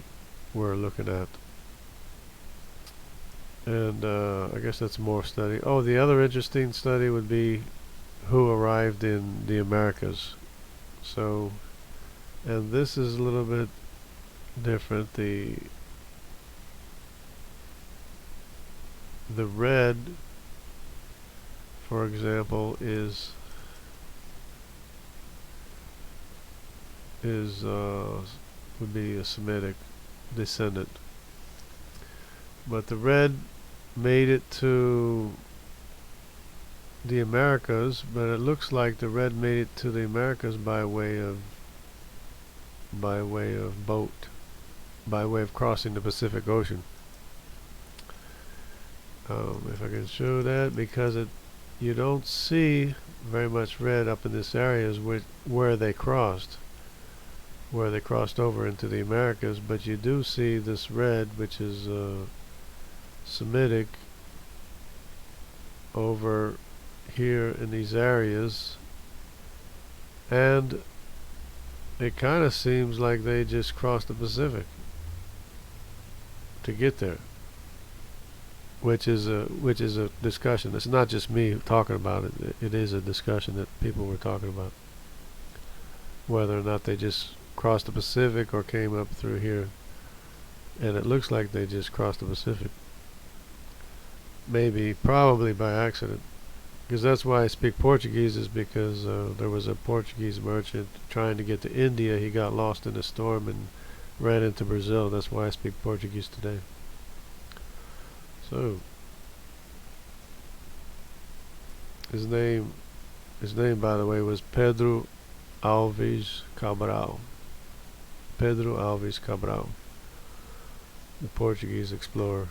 S1: were looking at. And I guess that's more study. Oh, the other interesting study would be who arrived in the Americas. So, and this is a little bit different. The red, for example, would be a Semitic descendant. But the red made it to the Americas, but it looks like the red made it to the Americas by way of boat, by way of crossing the Pacific Ocean. If I can show that, because you don't see very much red up in this area where they crossed over into the Americas, but you do see this red, which is Semitic, over here in these areas, and it kind of seems like they just crossed the Pacific to get there, which is a discussion. It's not just me talking about it. It is a discussion that people were talking about, whether or not they just crossed the Pacific or came up through here. And it looks like they just crossed the Pacific. Probably by accident. Because that's why I speak Portuguese, is because there was a Portuguese merchant trying to get to India. He got lost in a storm and ran into Brazil. That's why I speak Portuguese today. So, his name, by the way, was Pedro Alves Cabral. Pedro Alves Cabral, the Portuguese explorer.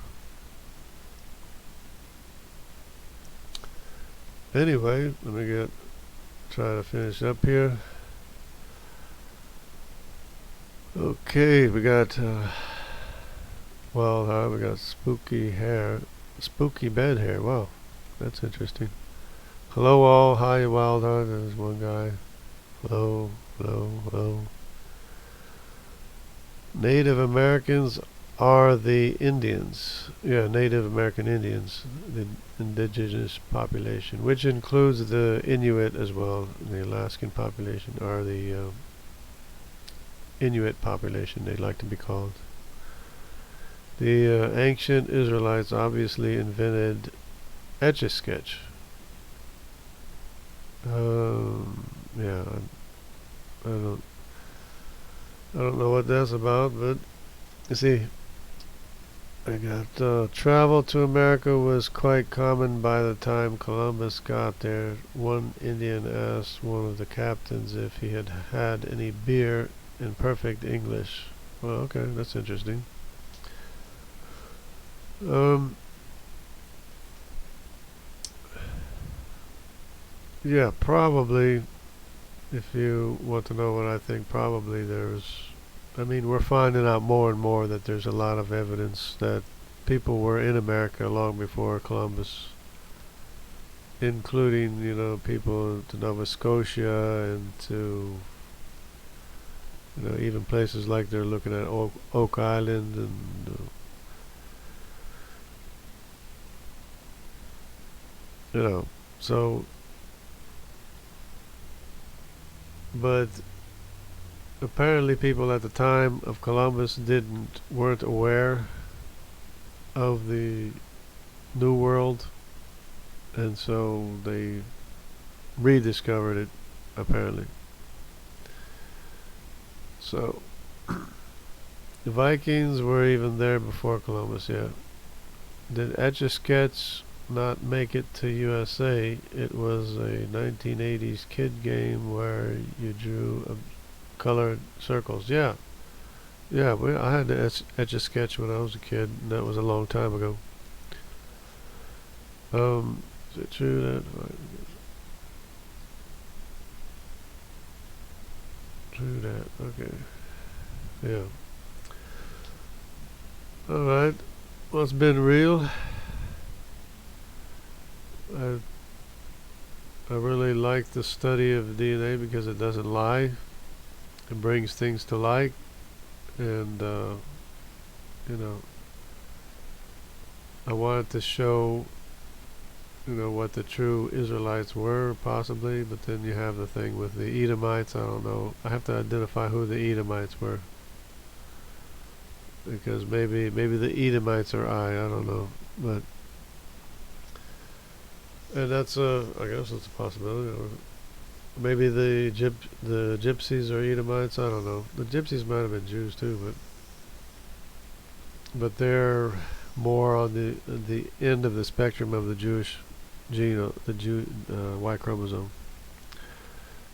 S1: Anyway, let me try to finish up here. Okay, we got we got spooky bed hair. Wow, that's interesting. Hello all, hi Wild Heart. There's one guy. Hello, hello, hello. Native Americans are the Indians. Yeah, Native American Indians, the indigenous population, which includes the Inuit as well. The Alaskan population, or the Inuit population, they like to be called. The ancient Israelites obviously invented Etch-a-Sketch. Yeah, I don't know what that's about, but you see, I got travel to America was quite common by the time Columbus got there. One Indian asked one of the captains if he had had any beer in perfect English. Well, okay, that's interesting. Yeah, probably, if you want to know what I think, probably we're finding out more and more that there's a lot of evidence that people were in America long before Columbus, including, you know, people to Nova Scotia and to, you know, even places like they're looking at Oak Island and you know, so, but apparently people at the time of Columbus weren't aware of the New World, and so they rediscovered it apparently. So the Vikings were even there before Columbus, yeah. Did Etch-a-Sketch not make it to USA? It was a 1980s kid game where you drew colored circles. Yeah, yeah. I had to Etch-a-Sketch when I was a kid, and that was a long time ago. Is it true that? True that. Okay. Yeah. All right. Well, it's been real. I I really like the study of DNA because it doesn't lie. It brings things to light, and you know, I wanted to show, you know, what the true Israelites were possibly, but then you have the thing with the Edomites. I don't know. I have to identify who the Edomites were, because maybe the Edomites are I don't know, but and that's I guess it's a possibility. Or maybe the gypsies are Edomites. I don't know. The gypsies might have been Jews too, but they're more on the end of the spectrum of the Jewish gene, the Y chromosome.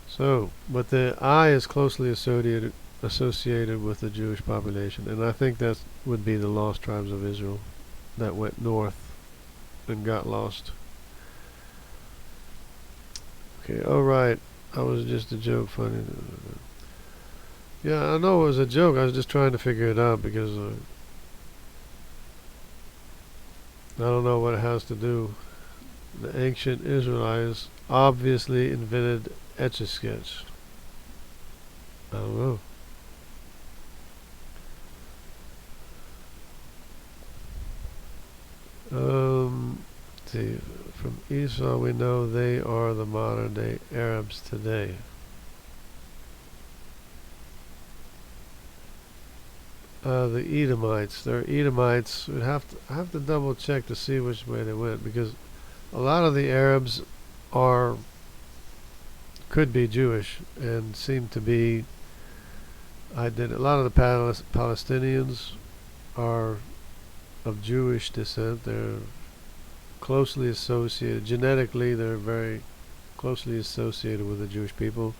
S1: So, but the I is closely associated with the Jewish population, and I think that would be the lost tribes of Israel that went north and got lost. Okay, all right. That was just a joke, funny. Yeah, I know it was a joke. I was just trying to figure it out because I don't know what it has to do. The ancient Israelites obviously invented Etch-a-Sketch. I don't know. See, from Esau we know they are the modern day Arabs today. The Edomites. They're Edomites. We'd have to double check to see which way they went, because a lot of the Arabs are could be Jewish and seem to be. A lot of the Palestinians are of Jewish descent. They're closely associated genetically. They're very closely associated with the Jewish people,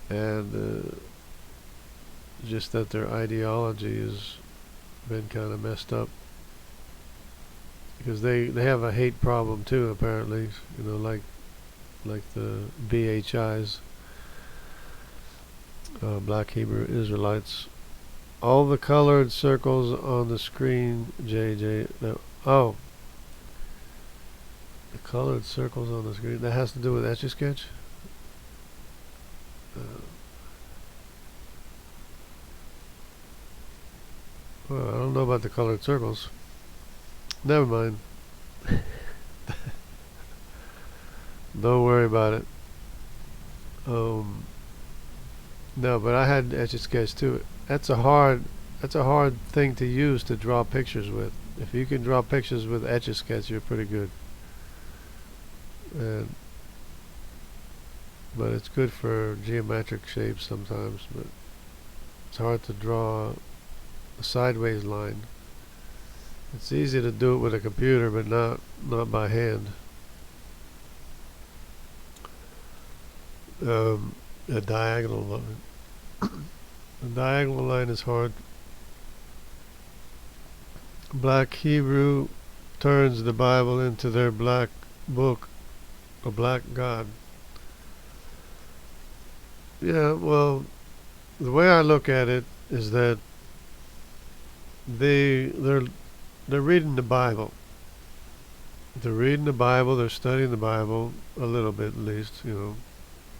S1: and just that their ideology has been kind of messed up, because they have a hate problem too, apparently, you know, like the BHIs, Black Hebrew Israelites. All the colored circles on the screen, JJ. No, oh, the colored circles on the screen. That has to do with Etch-a-Sketch. Well, I don't know about the colored circles. Never mind. Don't worry about it. No, but I had Etch-a-Sketch too. That's a hard thing to use to draw pictures with. If you can draw pictures with Etch-a-Sketch, you're pretty good. And but it's good for geometric shapes sometimes. But it's hard to draw a sideways line. It's easy to do it with a computer, but not by hand. A diagonal line. A diagonal line is hard. Black Hebrew turns the Bible into their black book, a black God. Yeah, well, the way I look at it is that they're reading the Bible. They're reading the Bible. They're studying the Bible a little bit, at least,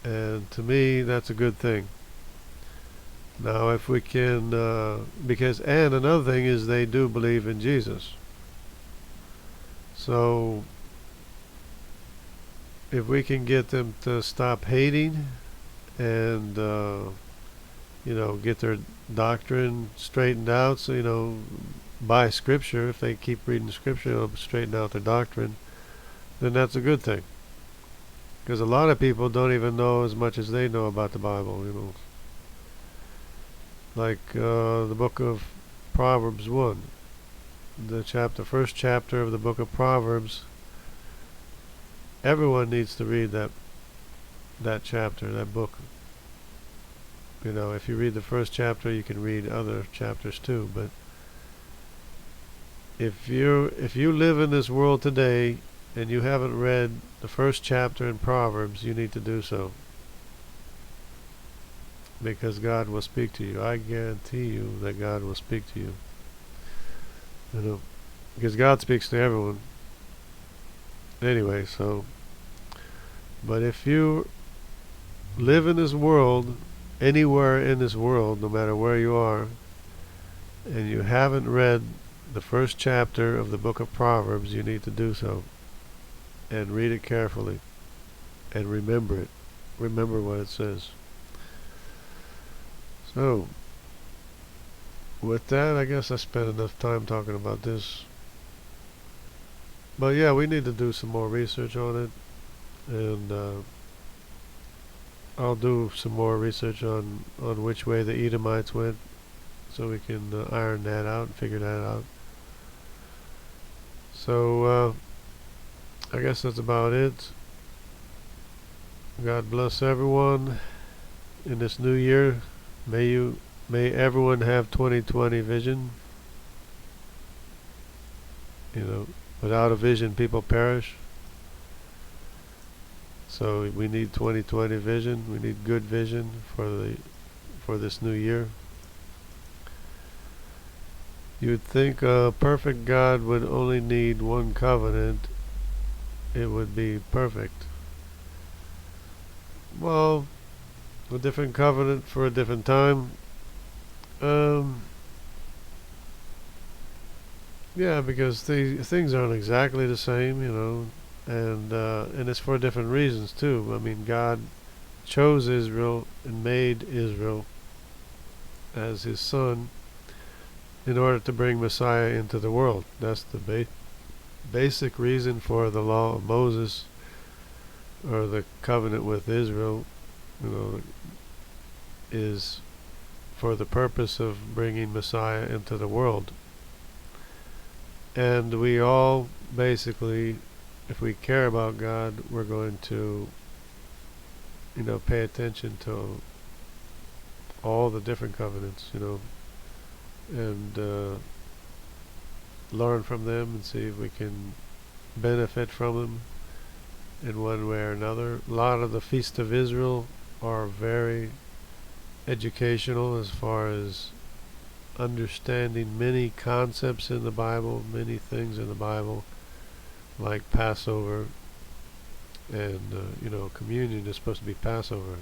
S1: And to me, that's a good thing. Now, if we can, and another thing is they do believe in Jesus. So, if we can get them to stop hating and, get their doctrine straightened out, so, by Scripture, if they keep reading Scripture, it'll straighten out their doctrine, then that's a good thing. Because a lot of people don't even know as much as they know about the Bible, Like the book of Proverbs 1, first chapter of the book of Proverbs. Everyone needs to read that chapter, that book. If you read the first chapter, you can read other chapters too. But if you live in this world today and you haven't read the first chapter in Proverbs, you need to do so. Because God will speak to you. I guarantee you that God will speak to you. Because God speaks to everyone. Anyway, but if you live in this world, anywhere in this world, no matter where you are, and you haven't read the first chapter of the book of Proverbs, you need to do so. And read it carefully. And remember it. Remember what it says. So, with that, I guess I spent enough time talking about this. But yeah, we need to do some more research on it. And I'll do some more research on which way the Edomites went, so we can iron that out and figure that out. So, I guess that's about it. God bless everyone in this new year. May everyone have 2020 vision. Without a vision, people perish. So we need 2020 vision. We need good vision for this new year. You'd think a perfect God would only need one covenant. It would be perfect. Well, a different covenant for a different time. Yeah, because things aren't exactly the same, and it's for different reasons too. I mean, God chose Israel and made Israel as His son in order to bring Messiah into the world. That's the basic reason for the law of Moses, or the covenant with Israel, is for the purpose of bringing Messiah into the world. And we all basically, if we care about God, we're going to, pay attention to all the different covenants, and learn from them and see if we can benefit from them in one way or another. A lot of the Feast of Israel are very educational as far as understanding many concepts in the Bible, many things in the Bible, like Passover, and communion is supposed to be Passover.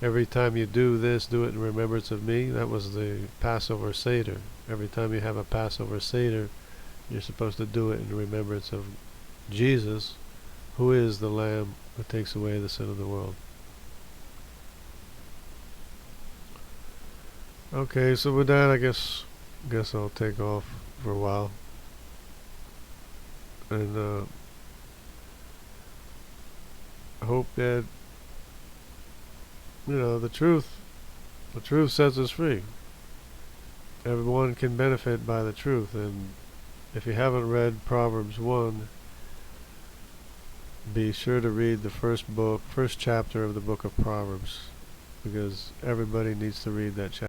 S1: Every time you do this, do it in remembrance of me. That was the Passover Seder. Every time you have a Passover Seder, you're supposed to do it in remembrance of Jesus, who is the Lamb who takes away the sin of the world. Okay, so with that, I guess I'll take off for a while, and I hope that the truth sets us free. Everyone can benefit by the truth, and if you haven't read Proverbs 1, be sure to read the first chapter of the book of Proverbs, because everybody needs to read that chapter.